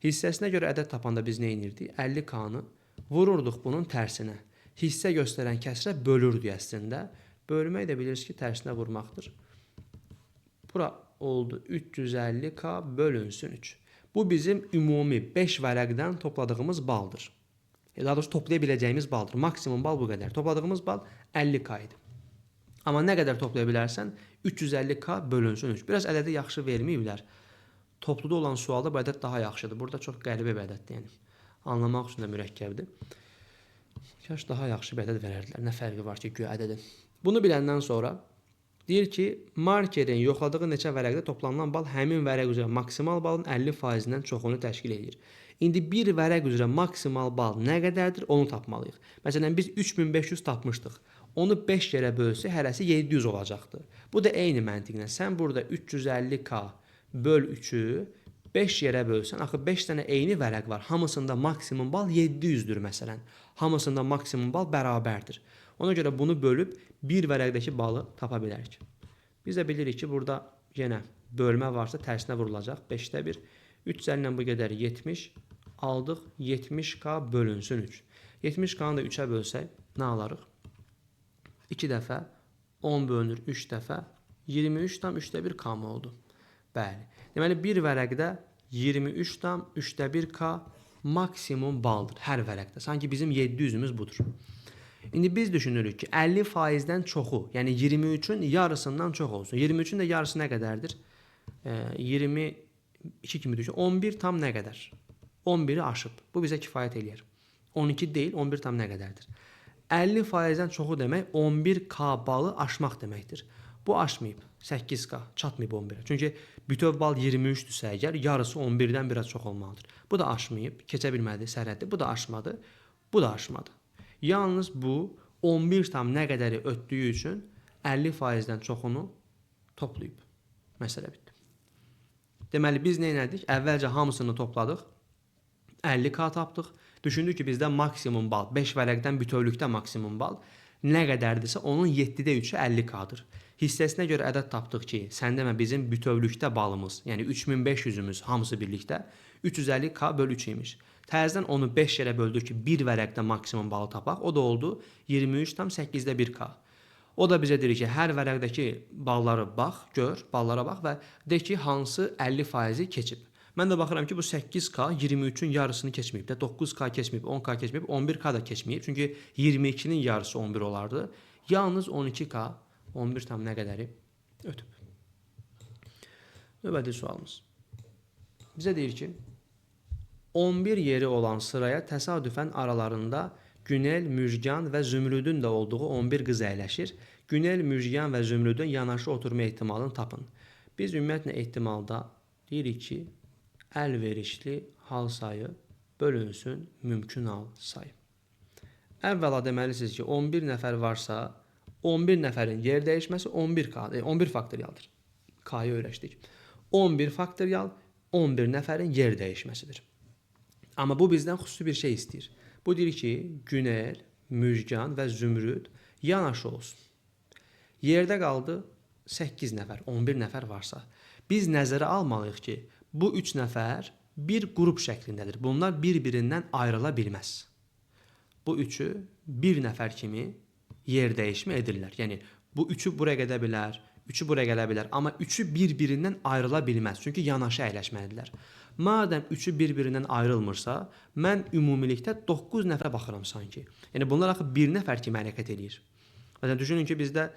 S1: Hissəsinə görə ədəd tapanda biz nə edirdik? 50K-nı vururduq bunun tərsinə. Hissə göstərən kəsrə bölürdük əslində. Bölmək də bilirsiniz ki, tərsinə vurmaqdır. Bura oldu 350K bölünsün 3. Bu bizim ümumi 5 vərəqdən topladığımız baldır. Daha doğrusu toplaya biləcəyimiz baldır. Maksimum bal bu qədər. Topladığımız bal 50K idi. Amma nə qədər toplaya bilərsən? 350K bölünsün 3. Biraz ədədi yaxşı verməyiblər. Topluda olan sualda bu ədəd daha yaxşıdır. Burada çox qəribə bir ədəddir. Yəni. Anlamaq üçün də mürəkkəbdir. Kaş daha yaxşı bir ədəd verərdilər. Nə fərqi var ki, güya ədədin. Bunu biləndən sonra deyir ki, markerin yoxladığı neçə vərəqdə toplanılan bal həmin vərəq üzrə maksimal balın 50%-dən çoxunu təşkil edir. İndi bir vərəq üzrə maksimal bal nə qədərdir, onu tapmalıyıq. Məsələn, biz 3500 tapmışdıq. Onu 5 yerə bölsə, hərəsi 700 olacaqdır. Bu da eyni məntiqlə. Sən burada 350K böl 3-ü 5 yerə bölsən, axı 5 dənə eyni vərəq var. Hamısında maksimum bal 700-dür məsələn. Hamısında maksimum bal bərabərdir. Ona görə bunu bölüb bir vərəqdəki balı tapa bilərik. Biz də bilirik ki, burada yenə bölmə varsa tərsinə vurulacaq. 5-də 1. 3 ilə bu qədər 70. Aldıq 70K bölünsün 3. 70K-nı da 3-ə bölsək, nə alarıq? 2 dəfə 10 bölünür 3 dəfə 23,3 mı oldu? Bəli. Deməli, bir vərəqdə 23,3 maksimum baldır hər vərəqdə. Sanki bizim 700-ümüz budur. İndi biz düşünürük ki, 50%-dən çoxu, yəni 23-ün yarısından çox olsun. 23-ün də yarısı nə qədərdir? 22 kimi düşün. 11 tam nə qədər? 11-i aşıb. Bu bizə kifayət eləyər. 12 deyil, 11 tam nə qədərdir? 50%-dən çoxu demək 11K balı aşmaq deməkdir. Bu aşmayıb. 8K çatmayıb 11-ə. Çünki bütöv bal 23-dürsə əgər, yarısı 11-dən biraz çox olmalıdır. Bu da aşmayıb, keçə bilmədi sərhəddi. Bu da aşmadı, bu da aşmadı. Yalnız bu 11 tam nə qədəri ötdüyü üçün 50%-dən çoxunu toplayıb. Məsələ bitdi. Deməli, biz nə elədik? Əvvəlcə hamısını topladıq. 50K tapdıq. Düşündük ki, bizdə maksimum bal, 5 vərəqdən bütövlükdə maksimum bal nə qədərdirsə, onun 7-də 3-ü 50K-dır. Hissəsinə görə ədəd tapdıq ki, sən demə bizim bütövlükdə balımız, yəni 3500-ümüz hamısı birlikdə 350K böl 3 imiş. Təzədən onu 5 yerə böldük ki, bir vərəqdə maksimum balı tapaq. O da oldu 23,8K. O da bizə deyir ki, hər vərəqdəki balları bax, gör, ballara bax və de ki, hansı 50%-i keçib. Mən də baxıram ki, bu 8K 23-ün yarısını keçməyib də, 9K keçməyib, 10K keçməyib, 11K da keçməyib. Çünki 22-nin yarısı 11 olardı. Yalnız 12K 11 tam nə qədəri ötüb. Növbəti sualımız. Bizə deyir ki, 11 yeri olan sıraya təsadüfən aralarında Günel, Müjgan və Zümrüdün də olduğu 11 qız əyləşir. Günel, Müjgan və Zümrüdün yanaşı oturma ehtimalını tapın. Biz ümumiyyətlə ehtimalda deyirik ki, əlverişli hal sayı bölünsün mümkün hal sayı. Əvvəla deməlisiniz ki, 11 nəfər varsa, 11 nəfərin yer dəyişməsi 11 faktorialdır. K-yı öyrəşdik. 11 faktorial 11 nəfərin yer dəyişməsidir. Amma bu bizdən xüsusi bir şey istəyir. Bu deyir ki, Günel, Müjgan və Zümrüd yanaşı olsun. Yerdə qaldı 8 nəfər, 11 nəfər varsa. Biz nəzərə almalıyıq ki, bu 3 nəfər bir qrup şəklindədir. Bunlar bir-birindən ayrıla bilməz. Bu üçü bir nəfər kimi yer dəyişmə edirlər. Yəni, bu üçü buraya gedə bilər, üçü buraya gələ bilər. Amma üçü bir-birindən ayrıla bilməz. Çünki yanaşı əyləşməlidirlər. Madəm üçü bir-birindən ayrılmırsa, mən ümumilikdə 9 nəfərə baxıram sanki. Yəni, bunlar axı bir nəfər kimi hərəkət edir. Məsələn, düşünün ki, bizdə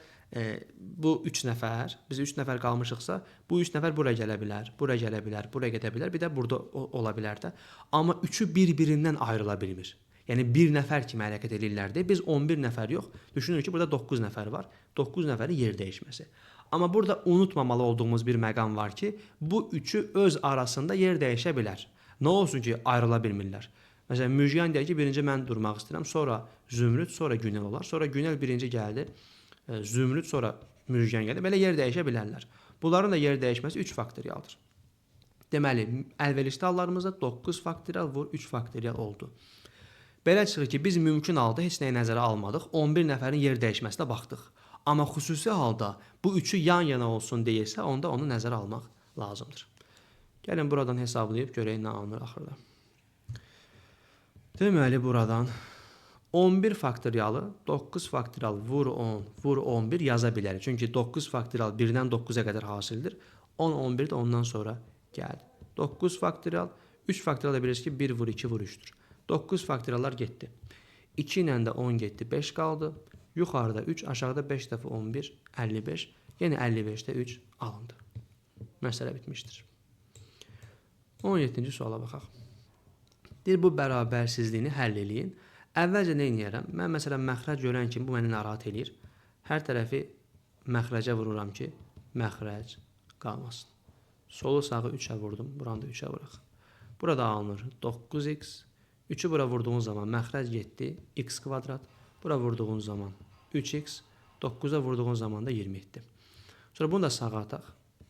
S1: bu 3 nəfər, biz 3 nəfər qalmışıqsa, bu 3 nəfər buraya gələ bilər, buraya gələ bilər, buraya gedə bilər, bir də burada ola bilər də. Amma üçü bir-birindən ayrıla bilmir. Yəni, bir nəfər kimi hərəkət edirlər deyə biz 11 nəfər yox, düşünün ki, burada 9 nəfər var, 9 nəfərin yer dəyişməsi. Amma burada unutmamalı olduğumuz bir məqam var ki, bu üçü öz arasında yer dəyişə bilər. Nə olsun ki, ayrıla bilmirlər. Məsələn, Müjgan deyir ki, birinci mən durmaq istəyirəm, sonra Zümrüd, sonra Günel olar. Sonra Günel birinci gəldi, Zümrüd, sonra Müjgan gəldi. Belə yer dəyişə bilərlər. Bunların da yer dəyişməsi 3 faktorialdır. Deməli, əlverişli hallarımızda 9 faktorial vur 3 faktorial oldu. Belə çıxır ki, biz mümkün halda heç nəyi nəzərə almadıq, 11 nəfərin yer dəyişməsinə baxdıq. Amma xüsusi halda bu üçü yan-yana olsun deyilsə, onda onu nəzərə almaq lazımdır. Gəlin buradan hesablayıb görək nə alınır axırda. Deməli, buradan 11 faktorialı 9 faktorial vur 10 vur 11 yaza bilərik. Çünki 9 faktorial 1-dən 9-a qədər hasildir. 10, 11 də ondan sonra gəldi. 9 faktorial, 3 faktorial da bilirsiniz ki 1 vur 2 vur 3'dür. 9 faktoriallar getdi. 2 ilə də 10 getdi, 5 qaldı. Yuxarıda 3, aşağıda 5 dəfə 11, 55. Yəni 55-də 3 alındı. Məsələ bitmişdir. 17-ci suala baxaq. Deyir, bu bərabərsizliyini həll eləyin. Əvvəlcə nə edərəm? Mən məsələn məxrəc görən kimi bu məni narahat eləyir. Hər tərəfi məxrəcə vururam ki, məxrəc qalmasın. Solu sağı 3-ə vurdum, buranı da 3-ə vuraq. Burada alınır 9x. 3'ü bura vurduğunuz zaman məxrəc getdi, x kvadrat. Bura vurduğunuz zaman 3x, 9'a vurduğunuz zaman da 27. Sonra bunu da sağa ataq.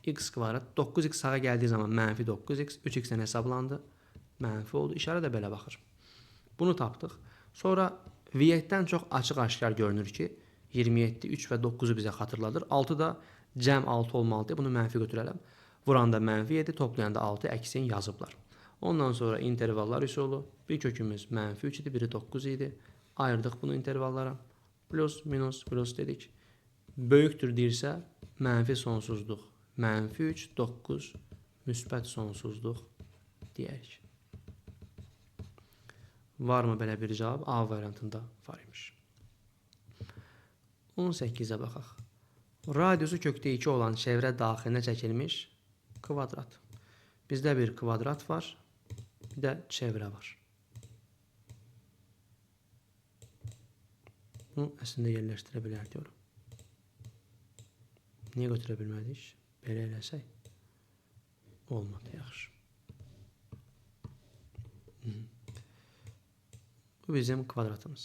S1: X kvadrat, 9x sağa gəldiyi zaman mənfi 9x, 3x-dən hesablandı. Mənfi oldu. İşarə də belə baxır. Bunu tapdıq. Sonra V7-dən çox açıq-aşkar görünür ki, 27, 3 və 9-u bizə xatırladır. 6 da cəm 6 olmalıdır. Bunu mənfi götürərəm. Vuranda mənfi 7, toplayanda 6 əksin yazıblar. Ondan sonra intervallar üsulu. Bir kökümüz mənfi 3 idi, biri 9 idi. Ayırdıq bunu intervallara. Plus, minus, plus dedik. Böyükdür deyirsə, mənfi sonsuzluq. Mənfi 3, 9, müsbət sonsuzluq deyərik. Varmı belə bir cavab? A variantında var imiş. 18-ə baxaq. Radiusu kökdə 2 olan çevrə daxilinə çəkilmiş kvadrat. Bizdə bir kvadrat var, bir də çevrə var. Bunu əslində yerləşdirə bilər diyorum. Niyə götürə bilmədik? Belə eləsək. Olmadı, yaxşı. Bu bizim kvadratımız.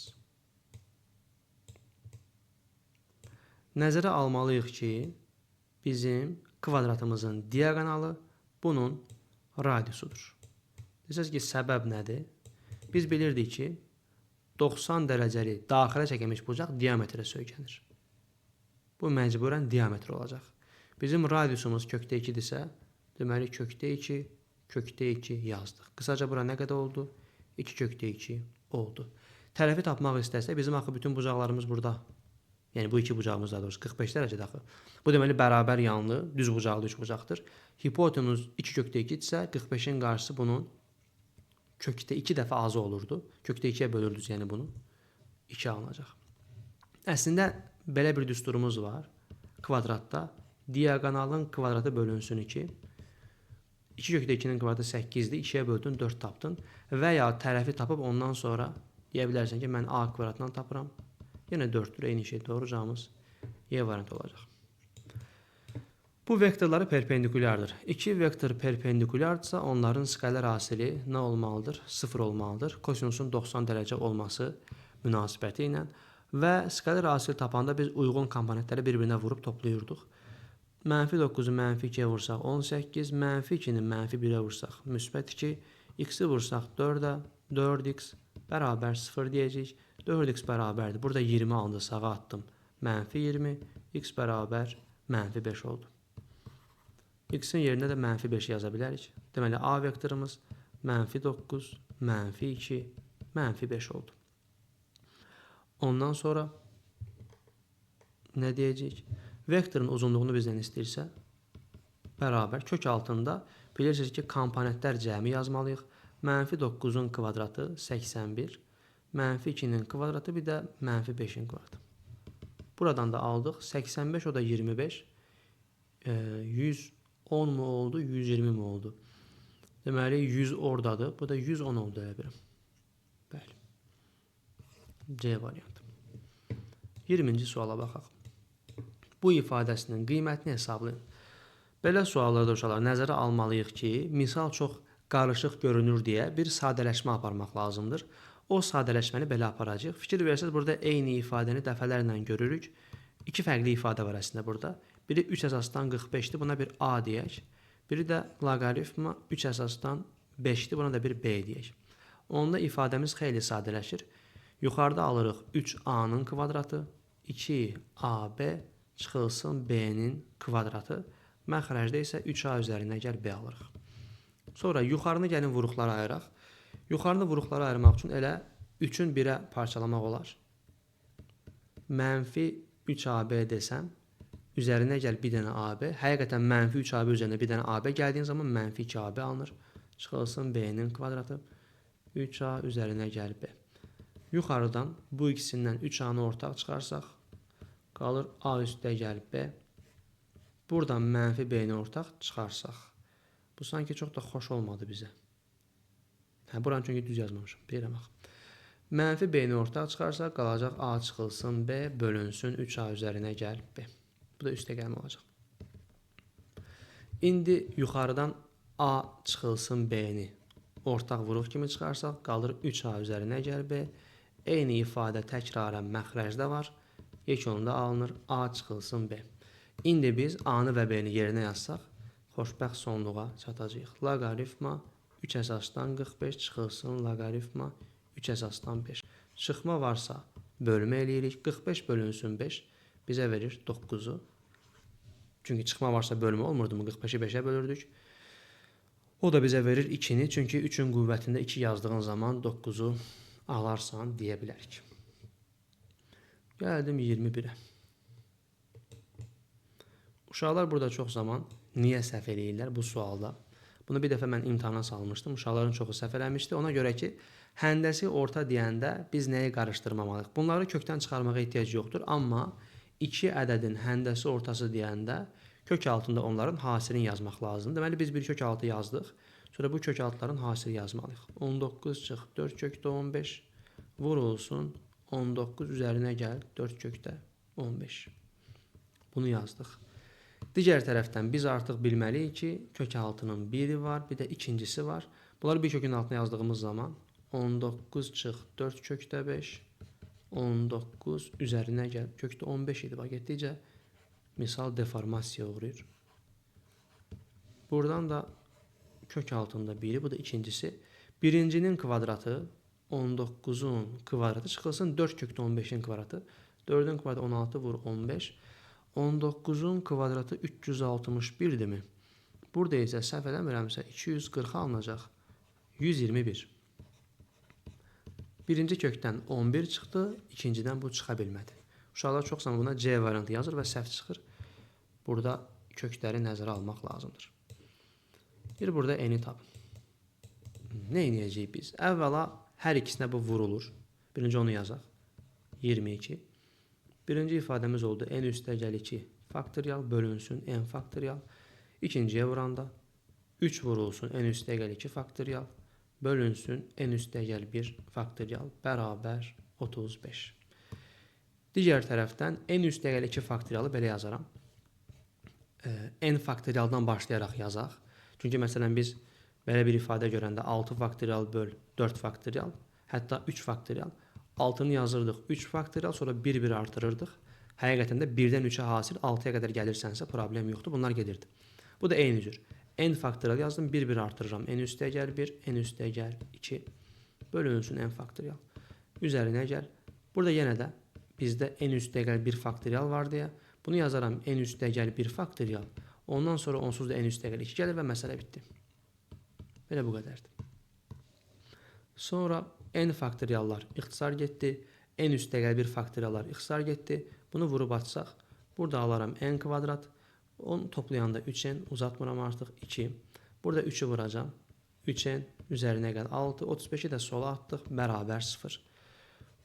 S1: Nəzərə almalıyıq ki, bizim kvadratımızın diaqonalı bunun radiusudur. Desəz ki, səbəb nədir? Biz bilirdik ki, 90 dərəcəli daxilə çəkilmiş bucaq diametrə söykənir. Bu məcburən diametr olacaq. Bizim radiusumuz kökdə 2-dirsə, deməli kökdə 2, kökdə 2 yazdıq. Qısaca bura nə qədər oldu? 2 kökdə 2 oldu. Tərəfi tapmaq istəsək, bizim axı bütün bucaqlarımız burada. Yəni bu iki bucağımız da doğrusu 45 dərəcədə axı. Bu deməli bərabər yanlı, düz bucaqlı 3 bucaqdır. Hipotenuz 2 kökdə 2 isə 45-in qarşısı bunun kökdə 2 dəfə azı olurdu. Kökdə 2-yə bölürdünüz yəni bunu. 2 alınacaq. Əslində belə bir düsturumuz var. Kvadratda diaqonalın kvadratı bölünsün 2. 2 kökdə 2-nin kvadratı 8-dir. 2-yə böldün 4 tapdın. Və ya tərəfi tapıb ondan sonra deyə bilərsən ki, mən A kvadratından tapıram. Yenə 4-dür, eyni şey. Doğru cavabımız Y variantı olacaq. Bu vektorları perpendikulyardır. İki vektor perpendikulyardırsa onların skaler hasili nə olmalıdır? 0 olmalıdır. Kosinusun 90 dərəcə olması münasibəti ilə və skaler hasili tapanda biz uyğun komponentləri bir-birinə vurub toplayırdıq. -9-u -2-yə vursaq 18, -2-ni -1-ə vursaq müsbət 2, x-i vursaq 4-ə, 4x bərabər 0 deyəcəyik. 4x bərabərdir. Burada 20 aldı, sağa atdım. -20, x bərabər -5 oldu. X-in yerinə də -5 yaza bilərik. Deməli, A vektorumuz -9, -2, -5 oldu. Ondan sonra nə deyəcəyik? Vektorun uzunluğunu bizdən istəyirsə, bərabər kök altında bilirsiniz ki, komponentlər cəmi yazmalıyıq. -9-un kvadratı 81, -2-nin kvadratı, bir də -5-in kvadratı. Buradan da aldıq. 85, o da 25. 110 mu oldu, 120 mi oldu? Deməli, 100 oradadır. Bu da 110 oldu elə birim. Bəli. C variantı. 20-ci suala baxaq. Bu ifadəsinin qiymətini hesablayın. Belə suallarda uşaqlar nəzərə almalıyıq ki, misal çox qarışıq görünür deyə bir sadələşmə aparmaq lazımdır. O sadələşməni belə aparacaq. Fikir versəz, burada eyni ifadəni dəfələrlə görürük. İki fərqli ifadə var əslində burada. Biri 3 əsasdan 45-dir, buna bir A deyək. Biri də loqaritma 3 əsasdan 5-dir, buna da bir B deyək. Onda ifadəmiz xeyli sadələşir. Yuxarıda alırıq 3A-nın kvadratı, 2AB çıxılsın B-nin kvadratı. Məxrəcdə isə 3A üzərinə gəl B alırıq. Sonra yuxarını gəlin vuruqlara ayıraq. Yuxarını vuruqlara ayırmaq üçün elə 3-ün 1-ə parçalamaq olar. -3AB desəm, üzərinə gəl bir dənə AB. Həqiqətən -3AB üzərinə bir dənə AB gəldiyin zaman -2AB alınır. Çıxılsın B-nin kvadratı. 3A üzərinə gəl B. Yuxarıdan bu ikisindən 3A-nı ortaq çıxarsaq, qalır A üstə gəl B. Buradan -B-ni ortaq çıxarsaq. Bu sanki çox da xoş olmadı bizə. Buranı çünki düz yazmamışım. Deyirəm bax. -B-ni ortaq çıxarsaq, qalacaq A çıxılsın B bölünsün 3A üzərinə gəl B. Bu da üstə gəlmə olacaq. İndi yuxarıdan A çıxılsın B-ni ortaq vuruq kimi çıxarsaq, qalır 3A üzərinə gəl B. Eyni ifadə təkrarən məxrəcdə var. Yekununda alınır A çıxılsın B. İndi biz A-nı və B-ni yerinə yazsaq, xoşbəxt sonluğa çatacağıq. Loqaritma 3 əsasdan 45 çıxılsın loqaritma 3 əsasdan 5. Çıxma varsa bölmə eləyirik. 45 bölünsün 5 bizə verir 9-u. Çünki çıxma varsa bölmə olmurdu mu? 45-i 5-ə bölürdük. O da bizə verir 2-ni. Çünki 3-ün qüvvətində 2 yazdığın zaman 9-u alarsan deyə bilərik. Gəldim 21-ə. Uşaqlar burada çox zaman niyə səhv eləyirlər bu sualda? Bunu bir dəfə mən imtahana salmışdım. Uşaqların çoxu səhv eləmişdi. Ona görə ki, həndəsi orta deyəndə biz nəyi qarışdırmamalıyıq? Bunları kökdən çıxarmağa ehtiyac yoxdur. Amma 2 ədədin həndəsi ortası deyəndə kök altında onların hasilini yazmaq lazımdır. Deməli, biz bir kök altı yazdıq. Sonra bu kök altıların hasili yazmalıyıq. 19 çıx 4 kökdə 15 vurulsun 19 üzərinə gəl 4 kökdə 15. Bunu yazdıq. Digər tərəfdən biz artıq bilməliyik ki, kök altının biri var, bir də ikincisi var. Bunları bir kökün altına yazdığımız zaman 19 çıx 4 kökdə 5, 19 üzərinə gəl. Kökdə 15 idi, bax getdikcə misal deformasiya uğrayır. Buradan da kök altında biri, bu da ikincisi. Birincinin kvadratı 19'un kvadratı çıxılsın 4 kökdə 15'in kvadratı. 4'ün kvadratı 16 vur 15. 19'un kvadratı 361 mi? Burada isə səhv eləmirəmsə 240 alınacaq. 121. Birinci kökdən 11 çıxdı, ikincidən bu çıxa bilmədi. Uşaqlar çox zaman buna C variantı yazır və səhv çıxır. Burada kökləri nəzərə almaq lazımdır. Bir burada eni tapın. Nə edəcəyik biz? Əvvəla hər ikisinə bu vurulur. Birinci onu yazaq. 22. Birinci ifadəmiz oldu. N üstə gəl 2 faktorial bölünsün n faktorial. İkinciyə vuranda 3 vurulsun n üstə gəl 2 faktorial bölünsün n üstə gəl 1 faktorial bərabər 35. Digər tərəfdən n üstə gəl 2 faktorialı belə yazaram. n faktorialdan başlayaraq yazaq. Çünki məsələn biz belə bir ifadə görəndə 6 faktorial böl 4 faktorial, hətta 3 faktorial. 6-nı yazırdıq 3 faktorial, sonra 1-1 artırırdıq. Həqiqətən də 1-dən 3-ə hasil 6-ya qədər gəlirsənsə problem yoxdur. Bunlar gedirdi. Bu da eyni cür. N faktorial yazdım, 1-1 artırıram. N üstə gəl 1, N üstə gəl 2. Bölünsün n faktorial. Üzərinə gəl. Burada yenə də bizdə n üstə gəl 1 faktorial var deyə. Bunu yazaram n üstə gəl 1 faktorial. Ondan sonra onsuz da n üstə gəl 2 gəlir və məsələ bitdi. Belə bu qədərdir. Sonra n faktoriallar ixtisar getdi. N üstə gəl 1 faktoriallar ixtisar getdi. Bunu vurub açsaq, burada alaram n kvadrat. Onu toplayanda 3n, uzatmıram artıq 2. Burada 3'ü vuracam. 3n üzərinə gəl 6, 35'i də sola atdıq, bərabər 0.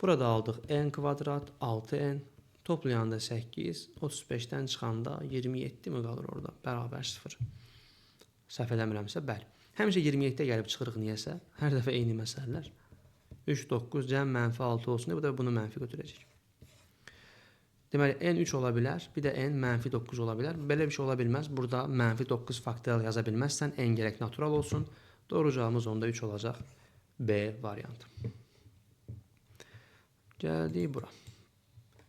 S1: Burada aldıq n kvadrat, 6n. Toplayanda 8, 35'dən çıxanda 27 mi qalır orada? Bərabər 0. Səhv eləmirəmsə, bəli. Həmişə 27-də gəlib çıxırıq niyəsə. Hər dəfə eyni məsələlər. 3, 9, cəm mənfi 6 olsun deyə, bu da bunu mənfi götürəcək. Deməli, n 3 ola bilər, bir də n mənfi 9 ola bilər. Belə bir şey ola bilməz. Burada mənfi 9 faktorial yaza bilməzsən, n gərək natural olsun. Doğru cavabımız onda 3 olacaq. B variantı. Gəldik bura.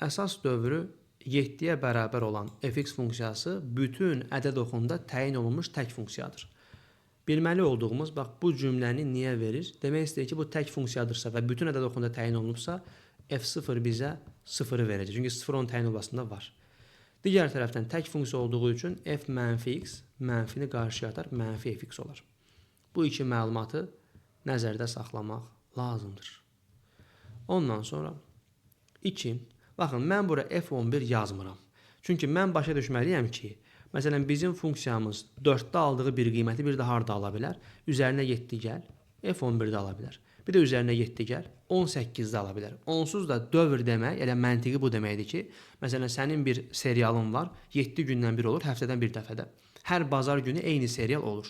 S1: Əsas dövrü 7-yə bərabər olan fx funksiyası bütün ədəd oxunda təyin olunmuş tək funksiyadır. Bilməli olduğumuz, bax, bu cümləni niyə verir? Demək istəyir ki, bu tək funksiyadırsa və bütün ədəd oxunda təyin olunubsa, f0 bizə 0'ı verəcək. Çünki 0 onun təyin olunmasında var. Digər tərəfdən tək funksiya olduğu üçün f mənfi x, mənfini qarşıya atar, mənfi fx olar. Bu iki məlumatı nəzərdə saxlamaq lazımdır. Ondan sonra 2. Baxın, mən bura f11 yazmıram. Çünki mən başa düşməliyəm ki, məsələn, bizim funksiyamız 4'də aldığı bir qiyməti bir də harda ala bilər? Üzərinə 7 gəl, f11'də ala bilər. Bir də üzərinə 7 gəl, 18'də ala bilər. Onsuz da dövr demək, elə məntiqi bu deməkdir ki, məsələn, sənin bir serialın var, 7 gündən bir olur, həftədən bir dəfədə. Hər bazar günü eyni serial olur.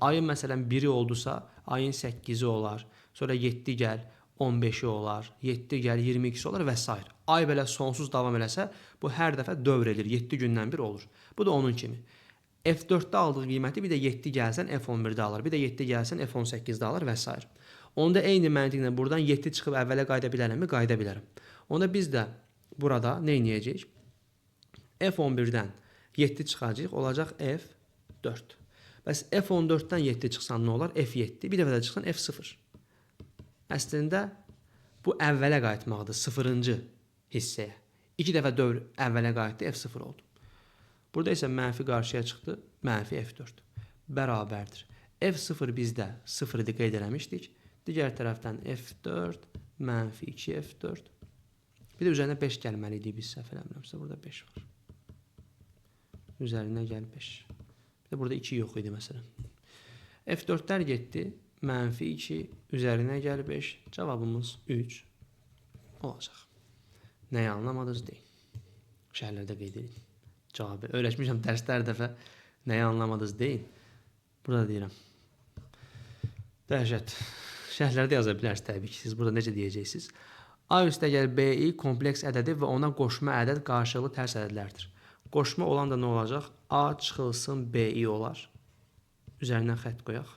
S1: Ayın məsələn 1'i oldusa, ayın 8'i olar, sonra 7 gəl, 15'i olar, 7 gəl, 22'si olar və s. Ay belə sonsuz davam eləsə, bu hər dəfə dövr edir, 7 gündən bir olur. Bu da onun kimi. F4'də aldığı qiyməti bir də 7 gəlsən F11'də alır, bir də 7 gəlsən F18'də alır və s. Onda eyni məntiqlə buradan 7 çıxıb əvvələ qayıda bilərəmmi? Qayıda bilərəm. Onda biz də burada nə edəcəyik? F11'dən 7 çıxacaq, olacaq F4. Bəs F14'dən 7 çıxsan nə olar? F7, bir dəfə də çıxsan F0. Əslində bu əvvələ qayıtmaqdır, 0-cı hissəyə. 2 dəfə dövr əvvələ qayıtdı, F0 oldu. Burada isə mənfi qarşıya çıxdı, mənfi F4. Bərabərdir. F0 bizdə 0 idi qeyd eləmişdik. Digər tərəfdən F4, mənfi 2F4. Bir də üzərinə 5 gəlməli idi, biz səhv eləmirəmsə, burada 5 var. Üzərinə gəl 5. Bir də burada 2 yox idi məsələn. F4'lər getdi, mənfi 2, üzərinə gəl 5. Cavabımız 3 olacaq. Nəyi anlamadınız deyin. Şəhərlərdə qeyd edin. Cavabı öyrəşmişəm dərslər dəfə nəyi anlamadınız deyin. Burada deyirəm. Dəhşət. Şərhlərdə yaza bilərsiniz təbii ki, siz burada necə deyəcəksiniz? A üstə gəl BI kompleks ədədi və ona qoşma ədəd qarşılıqlı tərs ədədlərdir. Qoşma olan da nə olacaq? A çıxılsın BI olar. Üzərindən xətt qoyaq.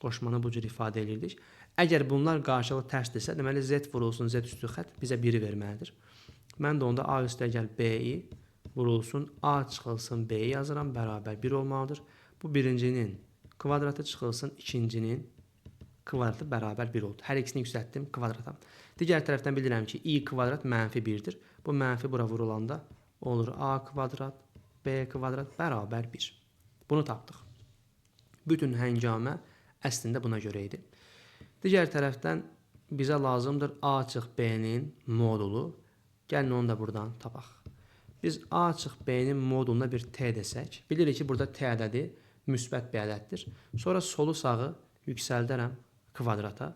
S1: Qoşmanı bu cür ifadə edirdik. Əgər bunlar qarşılıqlı tərsdirsə, deməli Z vurulsun Z üstü xətt bizə 1'i verməlidir. Mən də onda A üstə gəl BI vurulsun A çıxılsın BI yazıram, bərabər 1 olmalıdır. Bu birincinin kvadratı çıxılsın ikincinin kvadratı bərabər 1 oldu. Hər ikisini yüksəltdim kvadrata. Digər tərəfdən bilirəm ki, i kvadrat mənfi 1'dir. Bu mənfi bura vurulanda olur a kvadrat, b kvadrat bərabər 1. Bunu tapdıq. Bütün həngamə əslində buna görə idi. Digər tərəfdən bizə lazımdır a çıx b-nin modulu. Gəlin onu da buradan tapaq. Biz a çıx b-nin moduluna bir t desək, bilirik ki, burada t ədədi müsbət bir ədəddir. Sonra solu sağı yüksəldərəm kvadrata.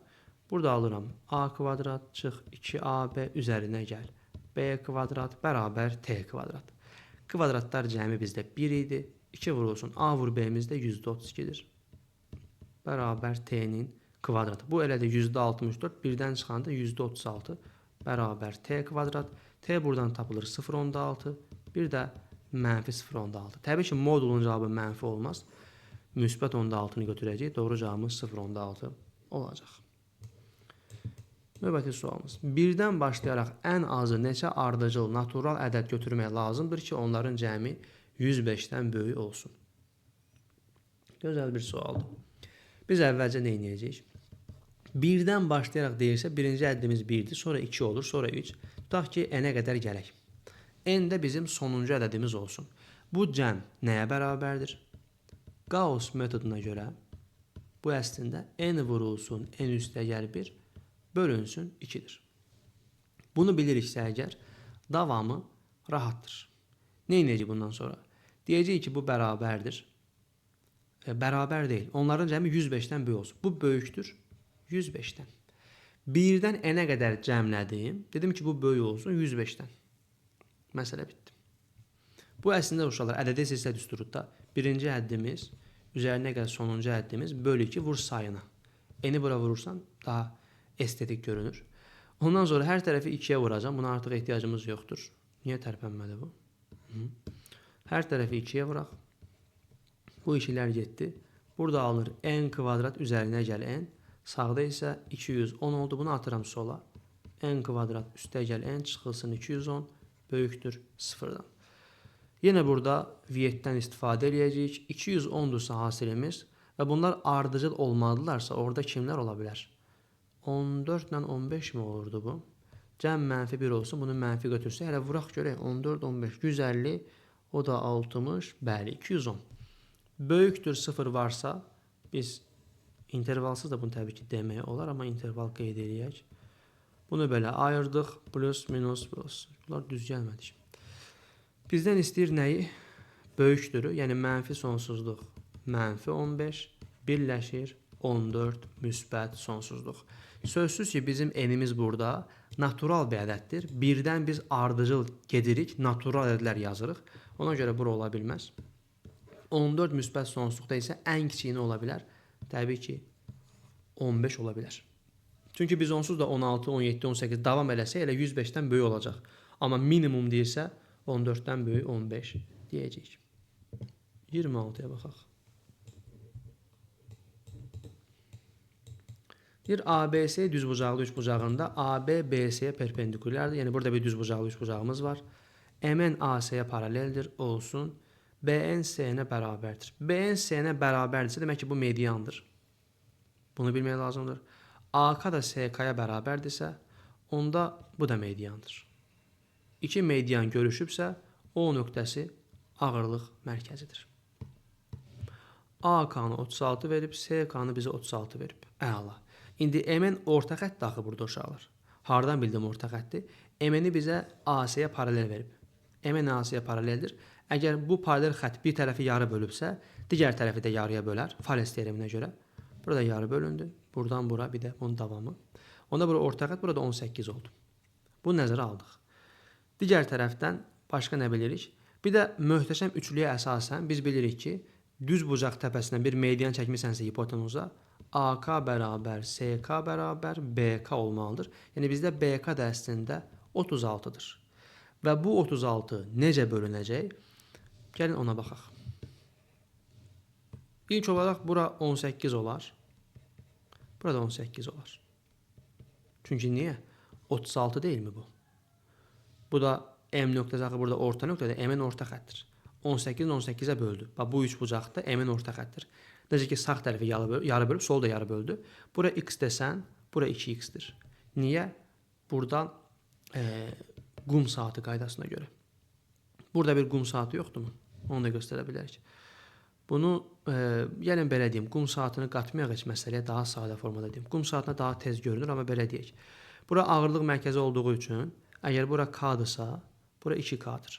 S1: Burada alıram a kvadrat çıx 2ab üzərinə gəl. B kvadrat bərabər t kvadrat. Kvadratlar cəmi bizdə 1 idi. 2 vurulsun a vur b-miz də %32'dir. Bərabər t-nin kvadratı. Bu elədir %64. Birdən çıxanda %36 bərabər t kvadrat. T buradan tapılır 0,6. Bir də mənfi 0.6. Təbii ki, modulun cavabı mənfi olmaz. Müsbət 10-6-nı götürəcək. Doğru cavabımız 0.6 olacaq. Növbəti sualımız. 1-dən başlayaraq ən azı neçə ardıcıl natural ədəd götürmək lazımdır ki, onların cəmi 105-dən böyük olsun? Gözəl bir sualdır. Biz əvvəlcə nə edəcəyik? 1-dən başlayaraq deyirsə, birinci əddimiz 1-dir, sonra 2 olur, sonra 3. Tutaq ki, n-ə qədər gələk. N də bizim sonuncu ədədimiz olsun. Bu cəm nəyə bərabərdir? Gauss metoduna görə bu əslində n vurulsun, n üstəgəl 1 bölünsün 2-dir. Bunu biliriksə əgər, davamı rahatdır. Nə edəcək bundan sonra? Deyəcək ki, bu bərabərdir. Bərabər deyil. Onların cəmi 105-dən böyük olsun. Bu böyükdür 105-dən. 1-dən n-ə qədər cəmlədim. Dedim ki, bu böyük olsun 105-dən. Məsələ bitdi. Bu əslində uşaqlar ədədi silsilə düsturunda birinci əddimiz, üzərinə gəl sonuncu əddimiz bölü 2 vur sayına. N-i bura vurursan daha estetik görünür. Ondan sonra hər tərəfi 2-yə vuracam. Buna artıq ehtiyacımız yoxdur. Niyə tərpənmədi bu? Hər tərəfi 2-yə vuraq. Bu işlər getdi. Burada alınır n kvadrat üzərinə gəl n. Sağda isə 210 oldu. Bunu atıram sola. N kvadrat üstə gəl n çıxılsın 210 böyükdür 0-dan. Yenə burada V7-dən istifadə edəcəyik. 210-dursa hasilimiz və bunlar ardıcıl olmalıdırlarsa orada kimlər ola bilər? 14 ilə 15 mi olurdu bu? Cəm mənfi 1 olsun. Bunu mənfi götürsə hələ vuraq görək. 14, 15, 150, o da 60, bəli 210. Böyükdür 0 varsa biz intervalsız da bunu təbii ki demək olar, amma interval qeyd edək. Bunu belə ayırdıq. Plus, minus, plus. Bunlar düz gəlmədik. Bizdən istəyir nəyi? Böyükdürü, yəni mənfi sonsuzluq. Mənfi 15 birləşir 14 müsbət sonsuzluq. Sözsüz ki, bizim n-imiz burada natural bir ədəddir. Birdən biz ardıcıl gedirik, natural ədədlər yazırıq. Ona görə bura ola bilməz. 14 müsbət sonsuzluqda isə ən kiçiyini ola bilər. Təbii ki, 15 ola bilər. Çünki biz onsuz da 16, 17, 18 davam eləsə elə 105-dən böyük olacaq. Amma minimum deyirsə 14-dən böyük 15 deyəcəyik. 26-ya baxaq. Bir ABC düzbucaqlı üçbucağında AB BC-yə perpendikulyardır. Yəni burada bir düzbucaqlı üçbucağımız var. MN AC-yə paraleldir, olsun. BN C-nə bərabərdir. BN C-nə bərabərdirsə demək ki, bu mediandır. Bunu bilmək lazımdır. AK da SK-ya bərabərdirsə, onda bu da mediandır. İki median görüşübsə, O nöqtəsi ağırlıq mərkəzidir. AK-nı 36 verib, SK-nı bizə 36 verib. Əla. İndi MN orta xətt daxı burada uşaqlar. Hardan bildim orta xətti? MN-i bizə AC-yə paralel verib. MN AC-yə paraleldir. Əgər bu paralel xətt bir tərəfi yarı bölübsə, digər tərəfi də yarıya bölər, Fales teoreminə görə. Burada yarı bölündü. Buradan bura bir də bunun davamı. Onda bura orta xətt, burada 18 oldu. Bunu nəzərə aldıq. Digər tərəfdən başqa nə bilirik? Bir də möhtəşəm üçlüyə əsasən biz bilirik ki, düz bucaq təpəsindən bir median çəkmisənsə hipotenuza, AK bərabər, SK bərabər, BK olmalıdır. Yəni bizdə BK da əslində 36-dır. Və bu 36 necə bölünəcək? Gəlin ona baxaq. İlk olaraq bura 18 olar. Burada 18 olar. Çünki niyə? 36 deyilmi bu? Bu da M nöqtəsi axı burada orta nöqtədir. M-in orta xəttir. 18-in 18-ə böldü. Bax, bu üç bucaqda M-in orta xəttir. Necə ki, sağ tərəfi yarı bölüb, sol da yarı böldü. Bura x desən, bura 2x-dir. Niyə? Buradan qum saatı qaydasına görə. Burada bir qum saatı yoxdurmu? Onu da göstərə bilərik. Bunu, yəni belə deyim, qum saatını qatmayaq heç məsələyə, daha sadə formada deyim. Qum saatına daha tez görünür, amma belə deyək. Bura ağırlıq mərkəzi olduğu üçün, əgər bura K-dırsa, bura 2K-dır.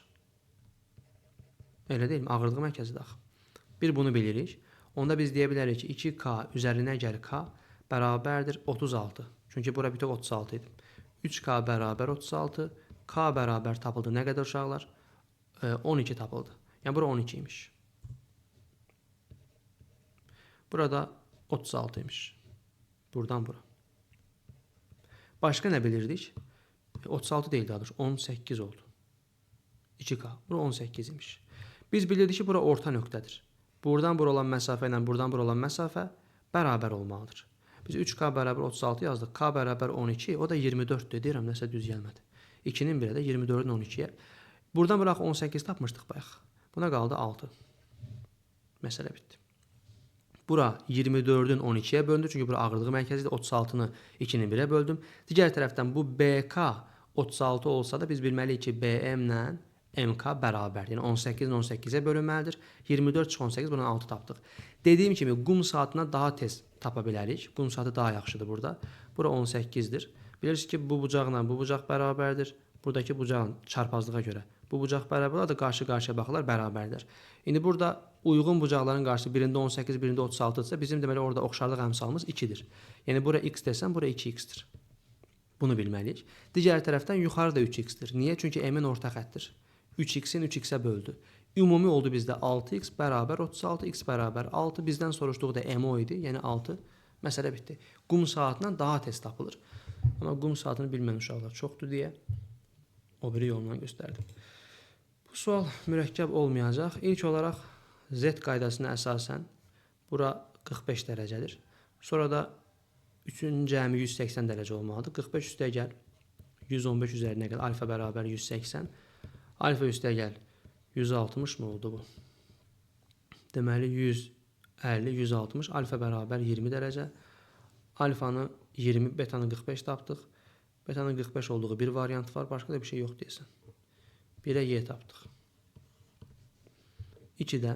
S1: Elə deyilmi? Ağırlıq mərkəzidir axı. Bir bunu bilirik. Onda biz deyə bilərik ki, 2K üzərinə gəl K bərabərdir 36. Çünki bura bir 36 idi. 3K bərabər 36. K bərabər tapıldı. Nə qədər uşaqlar? 12 tapıldı. Yəni, bura 12 imiş. Burada 36 imiş. Buradan bura. Başqa nə bilirdik? 36 deyil daha doğrusu. 18 oldu. 2K. Bura 18 imiş. Biz bilirdik ki, bura orta nöqtədir. Buradan bura olan məsafə ilə buradan bura olan məsafə bərabər olmalıdır. Biz 3K bərabər 36 yazdıq. K bərabər 12, o da 24'dür. Deyirəm, nəsə düz gəlmədi. 2-nin 1-ə də 24'ün 12'yə. Buradan bura 18 tapmışdıq bayaq. Buna qaldı 6. Məsələ bitdi. Bura 24'ün 12'yə böldü. Çünki bura ağırlığı mərkəzidir. 36'nı 2-nin 1'ə böldüm. Digər tərəfdən bu BK 36 olsa da biz bilməliyik ki, BM ilə MK bərabərdir. Yəni 18-in 18'ə bölünməlidir. 24 çıx 18, buradan 6 tapdıq. Dediyim kimi, qum saatına daha tez tapa bilərik. Qum saatı daha yaxşıdır burada. Bura 18'dir. Bilirsiniz ki, bu bucaqla bu bucaq bərabərdir. Buradakı bucağın çarpazlığa görə bu bucaq bərabərdir, qarşı-qarşıya baxırlar, bərabərdir. İndi burada uyğun bucaqların qarşısı birində 18, birində 36-dırsa, bizim deməli orada oxşarlıq əmsalımız 2-dir. Yəni bura x desəm, bura 2x-dir. Bunu bilməliyik. Digər tərəfdən yuxarı da 3x-dir. Niyə? Çünki m-in orta xəttir. 3x-in 3x-ə böldü. Ümumi oldu bizdə 6x bərabər 36, x bərabər 6. Bizdən soruşduğu da m o idi, yəni 6. Məsələ bitdi. Qum saatından daha tez tapılır. Amma qum saatını bilməyən uşaqlar çoxdur deyə o biri yolla göstərdim. Bu sual mürəkkəb olmayacaq. İlk olaraq Z qaydasına əsasən bura 45 dərəcədir. Sonra da 3-ün cəmi 180 dərəcə olmalıdır. 45 üstə gəl 115 üzərinə gəl. Alfa bərabər 180. Alfa üstə gəl 160 mı oldu bu? Deməli 150, 160. Alfa bərabər 20 dərəcə. Alfanı 20, betanı 45 tapdıq. Betanın 45 olduğu bir variant var. Başqa da bir şey yox deyəsən. 1'ə y tapdıq. 2-də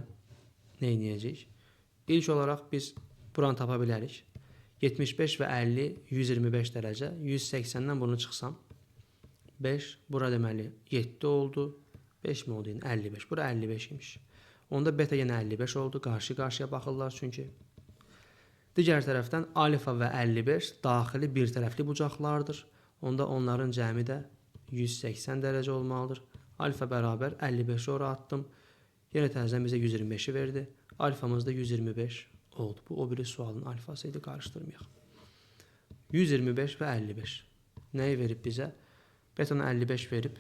S1: nə edəcəyik? İlk olaraq biz buranı tapa bilərik. 75 və 50, 125 dərəcə. 180-dən bunu çıxsam 5, bura deməli 7 oldu. 5 mi oldu? Yəni 55. Bura 55 imiş. Onda beta yenə 55 oldu. Qarşı-qarşıya baxırlar çünki. Digər tərəfdən alfa və 55 daxili bir tərəfli bucaqlardır. Onda onların cəmi də 180 dərəcə olmalıdır. Alfa bərabər 55'i ora attım. Yenə təzədən bizə 125'i verdi. Alfamız da 125 oldu. Bu o biri sualın alfası idi, qarışdırmayaq. 125 və 55. Nəyi verib bizə? Betana 55 verib.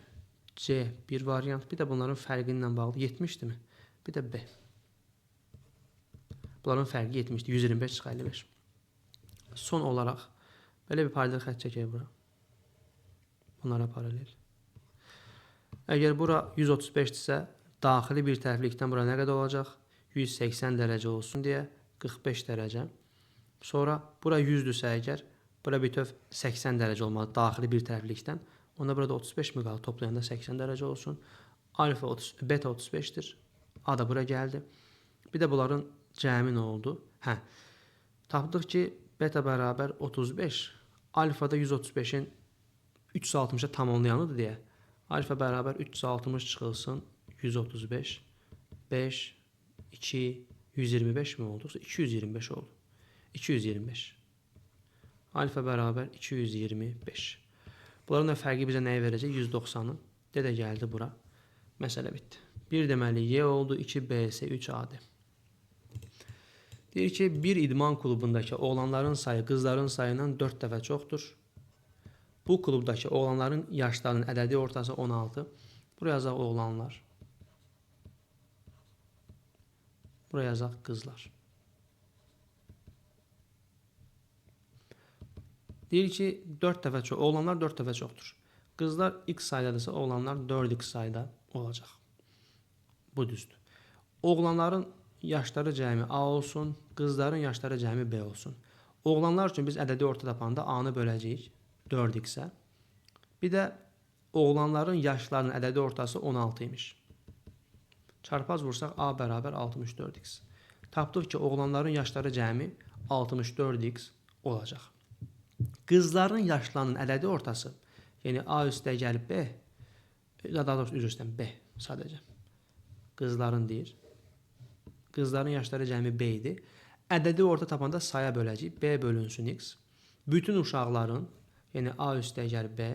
S1: C bir variant. Bir də bunların fərqi ilə bağlı 70'dir mi? Bir də B. Bunların fərqi 70'dir. 125 çıx 55. Son olaraq belə bir paralel xətt çəkək bura. Bunlara paralel. Əgər bura 135-dirsə, daxili bir tərəflikdən bura nə qədər olacaq? 180 dərəcə olsun deyə 45 dərəcə. Sonra bura 100-dürsə əgər, bura bütöv 80 dərəcə olmalı daxili bir tərəflikdən. Onda burada 35 mi qaldı? Toplayanda 80 dərəcə olsun. Alfa beta 35'dir. A da bura gəldi. Bir də bunların cəmi nə oldu? Tapdıq ki, beta bərabər 35. Alfa da 135'in 360'a tamamlayanıdır deyə. Alfa bərabər 360 çıxılsın 135. 5, 2, 125 mi oldu? 225 oldu. 225. Alfa bərabər 225. Bunların da fərqi bizə nəyi verəcək? 190'ı. Dedə gəldi bura. Məsələ bitdi. 1 deməli Y oldu, 2 BS, 3 AD. Deyir ki, bir idman klubundakı oğlanların sayı qızların sayından 4 dəfə çoxdur. Bu klubdakı oğlanların yaşlarının ədədi ortası 16. Buraya yazaq oğlanlar. Buraya yazaq qızlar. Deyir ki, 4 dəfə çox, oğlanlar 4 dəfə çoxdur. Qızlar x saydadirsə, oğlanlar 4x sayda olacaq. Bu düzdür. Oğlanların yaşları cəmi A olsun, qızların yaşları cəmi B olsun. Oğlanlar üçün biz ədədi orta tapanda A-nı böləcəyik 4x-ə. Bir də oğlanların yaşlarının ədədi ortası 16 imiş. Çarpaz vursaq A bərabər 64x. Tapdıq ki, oğlanların yaşları cəmi 64x olacaq. Qızların yaşlarının ədədi ortası, yəni A üstə gəlib B, daha doğrusu üzr istəyirəm, B sadəcə. Qızların deyir. Qızların yaşları cəmi B idi. Ədədi orta tapanda saya böləcəyik. B bölünsün x. Bütün uşaqların, yəni A üstə gəlib B,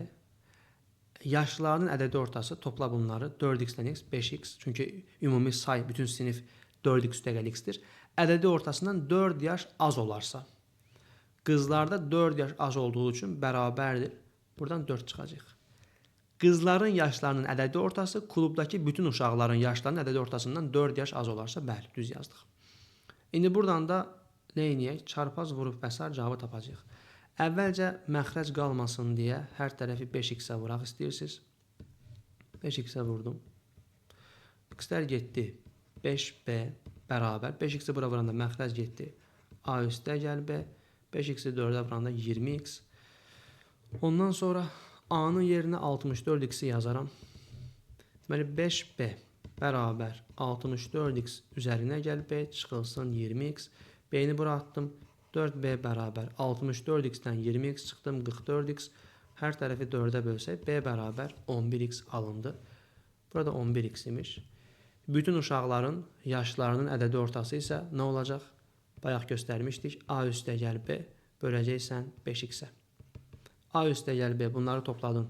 S1: yaşlarının ədədi ortası, topla bunları 4x-dən x, 5x. Çünki ümumi say, bütün sinif 4x üstə gəl x-dir. Ədədi ortasından 4 yaş az olarsa, qızlarda 4 yaş az olduğu üçün bərabərdir. Buradan 4 çıxacaq. Qızların yaşlarının ədədi ortası klubdakı bütün uşaqların yaşlarının ədədi ortasından 4 yaş az olarsa, bəli, düz yazdıq. İndi buradan da nə edək? Çarpaz vurub bəsar cavabı tapacağıq. Əvvəlcə məxrəc qalmasın deyə hər tərəfi 5x-ə vuraq istəyirsiniz. 5x-ə vurdum. X-lər getdi. 5b bərabər. 5x-i bura vuranda məxrəc getdi. A üstə gəl B. 5x-i 4-ə vuranda 20x. Ondan sonra A-nın yerinə 64x-i yazaram. Deməli 5b bərabər 64x üzərinə gəl B çıxılsın 20x. B-ni bura atdım. 4b bərabər 64x-dən 20x çıxdım 44x. Hər tərəfi 4-ə bölsək B bərabər 11x alındı. Burada 11x imiş. Bütün uşaqların yaşlarının ədədi ortası isə nə olacaq? Bayaq göstərmişdik. A üstə gəl B böləcəksən 5x-ə. A üstə gəl B bunları topladın.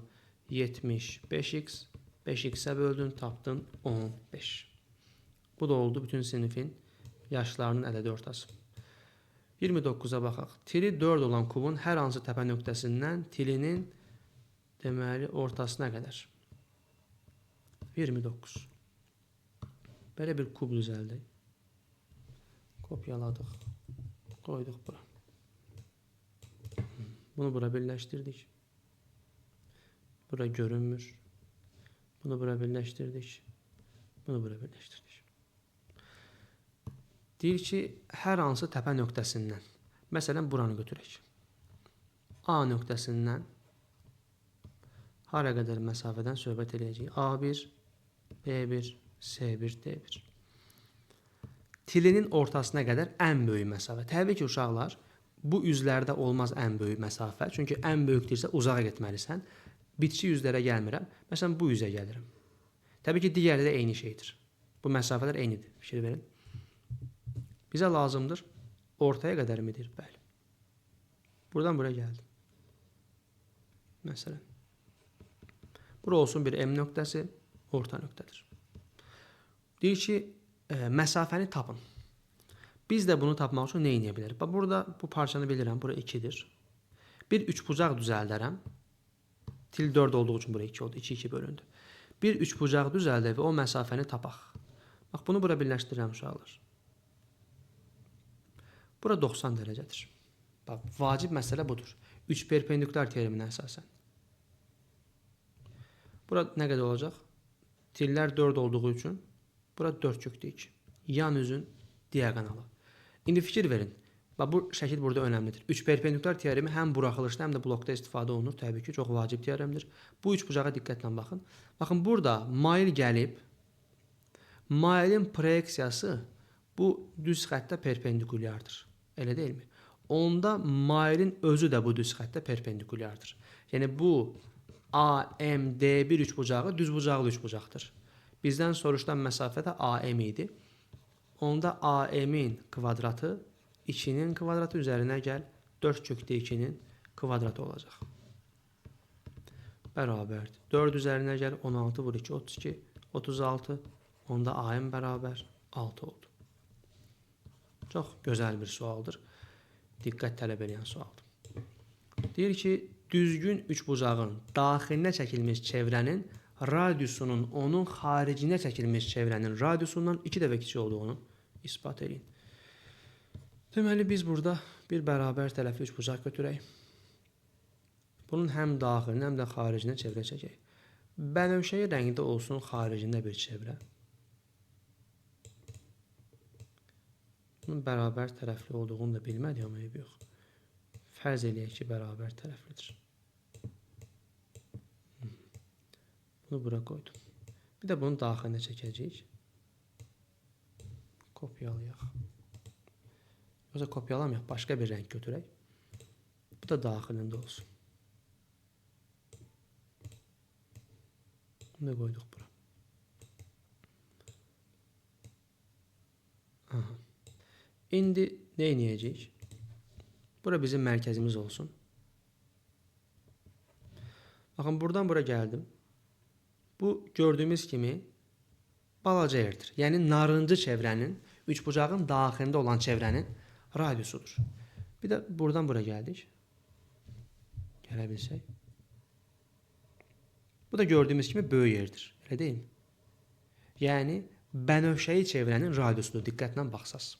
S1: 75x. 5x-ə böldün, tapdın 15. Bu da oldu bütün sinifin yaşlarının ədədi ortası. 29-a baxaq. Tili 4 olan kubun hər hansı təpə nöqtəsindən tilinin deməli ortasına qədər. 29. Belə bir kub düzəldik. Kopyaladıq. Qoyduq bura. Bunu bura birləşdirdik. Bura görünmür. Bunu bura birləşdirdik. Bunu bura birləşdirdik. Deyir ki, hər hansı təpə nöqtəsindən. Məsələn, buranı götürək. A nöqtəsindən hara qədər məsafədən söhbət edəcəyik. A1, B1, C1, D1. Tilinin ortasına qədər ən böyük məsafə. Təbii ki, uşaqlar, bu üzlərdə olmaz ən böyük məsafə. Çünki ən böyükdürsə uzağa getməlisən. Bitişik üzlərə gəlmirəm. Məsələn, bu üzə gəlirəm. Təbii ki, digəri də eyni şeydir. Bu məsafələr eynidir. Fikir verin. Bizə lazımdır. Ortaya qədər midir? Bəli. Buradan bura gəldim. Məsələn. Bura olsun bir M nöqtəsi, orta nöqtədir. Deyir ki, məsafəni tapın. Biz də bunu tapmaq üçün nə edə bilərik? Burada bu parçanı bilirəm. Bura 2-dir. Bir üçbucaq düzəldərəm. Til 4 olduğu üçün bura 2 oldu. 2-2 bölündü. Bir üçbucaq düzəldək və o məsafəni tapaq. Bax, bunu bura birləşdirirəm uşaqlar. Bura 90 dərəcədir. Bax, vacib məsələ budur. 3 perpendikular teoriminə əsasən. Bura nə qədər olacaq? Tillər 4 olduğu üçün bura 4 kökdə 2. Yan üzün diaqonalı. İndi fikir verin. Bax, bu şəkil burada önəmlidir. 3 perpendikular teoremi həm buraxılışda, həm də blokda istifadə olunur. Təbii ki, çox vacib teoremdir. Bu üç bucağa diqqətlə baxın. Baxın, burada mail gəlib. Mailin proyeksiyası bu düz xəttə perpendikulyardır. Elə deyilmi? Onda mailin özü də bu düz xəttə perpendikulyardır. Yəni, bu AMD1 üçbucağı düz bucaqlı üçbucaqdır. Bizdən soruşulan məsafə də AM idi. Onda AM-in kvadratı 2-nin kvadratı üzərinə gəl 4 kökdə 2-nin kvadratı olacaq. Bərabərdir. 4 üzərinə gəl 16 vur 2 32 36. Onda AM bərabər 6 oldu. Çox gözəl bir sualdır. Diqqət tələb edən sualdır. Deyir ki, düzgün üçbucağın daxilinə çəkilmiş çevrənin radiusunun onun xaricinə çəkilmiş çevrənin radiusundan 2 dəfə kiçik olduğunu isbat edin. Deməli, biz burada bir bərabər tərəfli üçbucaq götürək. Bunun həm daxilinə, həm də xaricinə çevrə çəkək. Bənövşəyi rəngdə olsun xaricində bir çevrə. Bunun bərabər tərəfli olduğunu da bilmədik, amma eybi yox. Fərz eləyək ki, bərabər tərəflidir. Bunu bura qoydum. Bir də bunu daxilinə çəkəcəyik. Kopyalayaq. Yoxsa kopyalamayaq, başqa bir rəng götürək. Bu da daxilində olsun. Bunu da qoyduq bura. Aha. İndi nə edəcəyik? Bura bizim mərkəzimiz olsun. Baxın, buradan bura gəldim. Bu gördüyümüz kimi balaca yerdir. Yəni, narıncı çevrənin, üçbucağın daxilində olan çevrənin radiusudur. Bir də buradan bura gəldik. Gələ bilsək. Bu da gördüyümüz kimi böyük yerdir. Elə deyilmi? Yəni bənövşəyi çevrənin radiusudur. Diqqətlə baxsaz.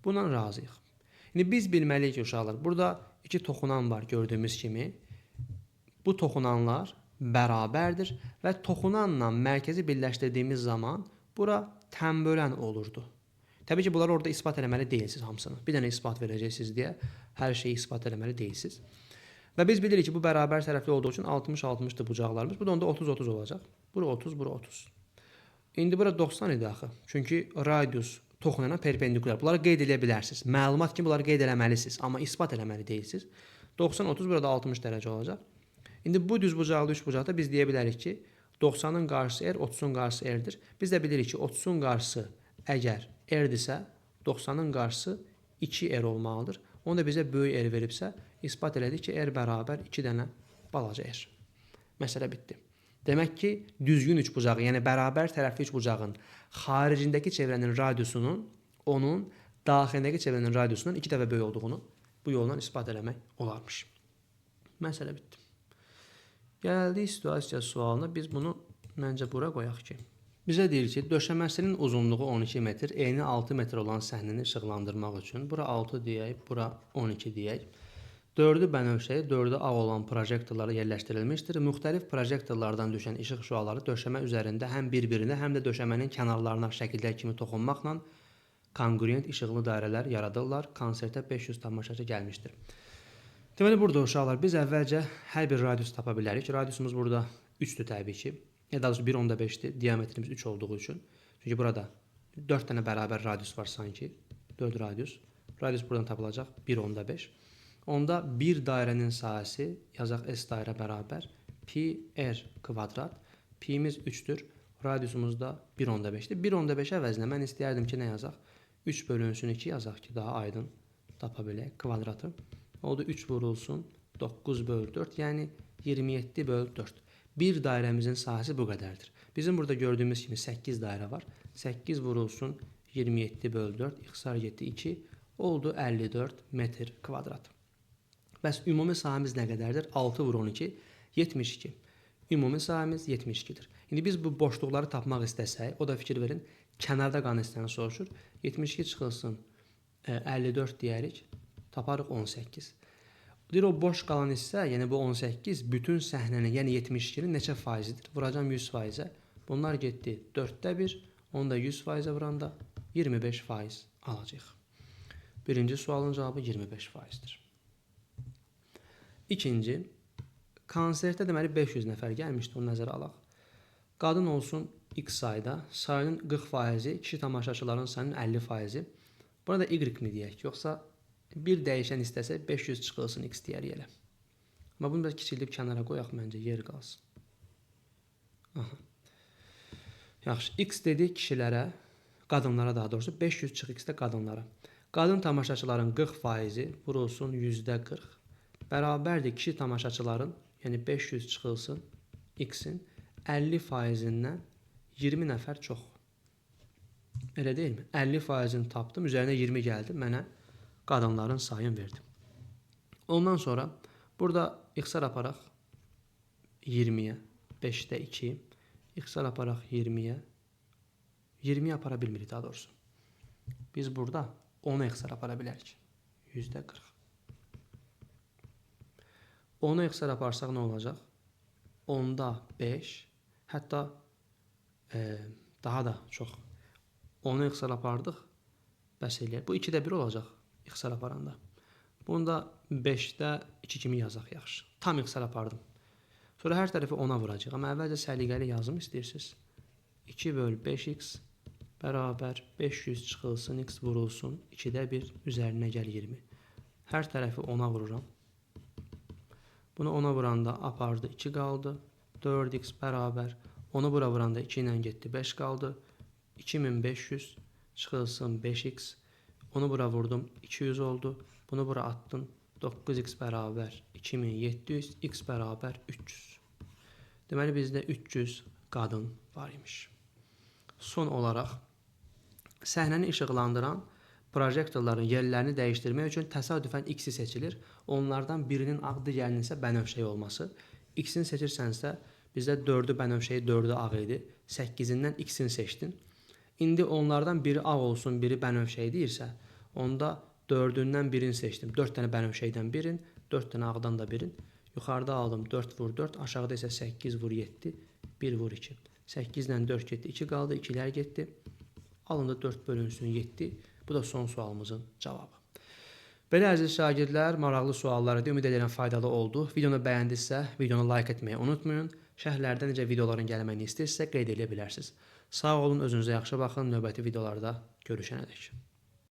S1: Bundan razıyıq. İndi biz bilməliyik ki, uşaqlar, burada iki toxunan var gördüyümüz kimi. Bu toxunanlar bərabərdir və toxunanla mərkəzi birləşdirdiyimiz zaman bura tənbölən olurdu. Təbii ki, bunları orada isbat eləməli deyilsiniz hamısını. Bir dənə isbat verəcəksiniz deyə hər şeyi isbat eləməli deyilsiniz. Və biz bilirik ki, bu bərabər tərəfli olduğu üçün 60-60'dır bucaqlarımız. Bu da onda 30-30 olacaq. Bura 30, bura 30. İndi bura 90 idi axı. Çünki radius toxunana perpendikulyar. Bunları qeyd edə bilərsiniz. Məlumat kimi bunları qeyd eləməlisiniz, amma isbat eləməli deyilsiniz. 90-30 burada 60 dərəcə olacaq. İndi bu düz bucaqlı üç bucaqda biz deyə bilərik ki, 90'ın qarşısı r, 30'un qarşısı r'dir. Biz də bilirik ki, 30'un qarşısı əgər r'dirsə, 90'ın qarşısı 2r olmalıdır. Onu da bizə böyük r veribsə, isbat elədik ki, r bərabər 2 dənə balaca r. Məsələ bitdi. Demək ki, düzgün üç bucağı, yəni bərabər tərəfli üç bucağın xaricindəki çevrənin radiusunun onun daxilindəki çevrənin radiusundan 2 dəfə böyük olduğunu bu yolla ispat eləmək olarmış. Məsələ bitdi. Gəldik situasiya sualına. Biz bunu məncə bura qoyaq ki. Bizə deyir ki, döşəməsinin uzunluğu 12 metr, eni 6 metr olan səhnəni işıqlandırmaq üçün bura 6 deyək, bura 12 deyək. 4'ü bənövşəyi, 4'ü ağ olan projektorlara yerləşdirilmişdir. Müxtəlif projektorlardan düşən işıq şüaları döşəmə üzərində həm bir-birinə, həm də döşəmənin kənarlarına şəkillər kimi toxunmaqla kongruent işıqlı dairələr yaradırlar. Konsertə 500 tamaşaçı gəlmişdir. Deməli, burada uşaqlar biz əvvəlcə hər bir radius tapa bilərik. Radiusumuz burada 3'dür təbii ki. Daha doğrusu 1.5'dir. Diametrimiz 3 olduğu üçün. Çünki burada 4 dənə bərabər radius var sanki. 4 radius. Radius buradan tapılacaq 1.5. Onda bir dairənin sahəsi yazaq S dairə bərabər pi r kvadrat. Pi'miz 3'dür. Radiusumuz da 1.5'dir. 1.5 əvəzinə mən istəyərdim ki, nə yazaq? 3 bölünsün 2 yazaq ki, daha aydın tapa bilək kvadratı. Oldu 3 vurulsun 9 bölü 4, yəni 27 bölü 4. Bir dairəmizin sahəsi bu qədərdir. Bizim burada gördüyümüz kimi 8 dairə var. 8 vurulsun 27 bölü 4, ixtisar getdi 2, oldu 54 metr kvadrat. Bəs ümumi sahəmiz nə qədərdir? 6 vur 12, 72. Ümumi sahəmiz 72'dir. İndi biz bu boşluqları tapmaq istəsək, o da fikir verin, kənarda qalan hissəni soruşur. 72 çıxılsın 54 deyərik, taparıq 18. Deyir o boş qalan hissə, yəni bu 18 bütün səhnənin, yəni 72'nin neçə faizidir? Vuracam 100%. Bunlar getdi 4'də 1, onu da 100%'ə vuranda 25% alacaq. Birinci sualın cavabı 25%'dir. İkinci, konsertə deməli 500 nəfər gəlmişdi, onu nəzərə alaq. Qadın olsun x sayda, sayının 40%, kişi tamaşaçıların sayının 50%. Buna da y mi deyək, yoxsa bir dəyişən istəsək 500 çıxılsın x deyərik elə. Amma bunu da kiçildib kənara qoyaq, məncə yer qalsın. Aha. Yaxşı, x dedik kişilərə, qadınlara daha doğrusu 500 çıx x də qadınlara. Qadın tamaşaçıların 40%, vurulsun %40. Bərabərdir kişi tamaşaçıların, yəni 500 çıxılsın x-in 50%-dən 20 nəfər çox. Elə deyilmi? 50%-ni tapdım, üzərinə 20 gəldi, mənə qadınların sayını verdi. Ondan sonra burada ixtisar aparaq 20'yə, 5'də 2, ixtisar aparaq 20'yə, 20'yi apara bilmirik daha doğrusu. Biz burada 10'a ixtisar apara bilərik, %40. 10'a ixtisar aparsaq nə olacaq? 10'da 5, hətta daha da çox. 10'a ixtisar apardıq, bəs eləyər. Bu 2'də 1 olacaq ixtisar aparanda. Bunda 5'də 2 kimi yazaq yaxşı. Tam ixtisar apardım. Sonra hər tərəfi 10'a vuracaq. Amma əvvəlcə səliqəli yazım istəyirsiniz. 2 bölü 5x bərabər 500 çıxılsın x vurulsun 2'də 1 üzərinə gəl 20. Hər tərəfi 10'a vururam. Bunu 10'a vuranda apardı 2 qaldı. 4x bərabər. Onu bura vuranda 2 ilə getdi 5 qaldı. 2500 çıxılsın 5x. Onu bura vurdum 200 oldu. Bunu bura attım 9x bərabər 2700, x bərabər 300. Deməli bizdə 300 qadın var imiş. Son olaraq səhnəni işıqlandıran projektorların yerlərini dəyişdirmək üçün təsadüfən x-i seçilir. Onlardan birinin ağ, digərinin isə bənövşəyi olması. X-ini seçirsənsə Bizdə 4-ü bənövşəyi, 4-ü ağ idi. 8-indən X-ini seçdin. İndi onlardan biri ağ olsun, biri bənövşəyi deyirsə, onda 4-ündən birini seçdim. 4 dənə bənövşəkdən birin, 4 dənə ağdan da birin. Yuxarıda aldım 4 vur 4, aşağıda isə 8 vur 7, 1 vur 2. 8-dən 4 getdi, 2 qaldı, 2-lər getdi. Alındı 4 bölünsün 7. Bu da son sualımızın cavabı. Belə əziz şagirdlər, maraqlı suallar idi. Ümid edirəm faydalı oldu. Videonu bəyəndinizsə, videonu like etməyi unutmayın. Şərhlərdə necə videoların gəlməyini istəyirsə qeyd edə bilərsiniz. Sağ olun, özünüzə yaxşı baxın. Növbəti videolarda görüşənədək.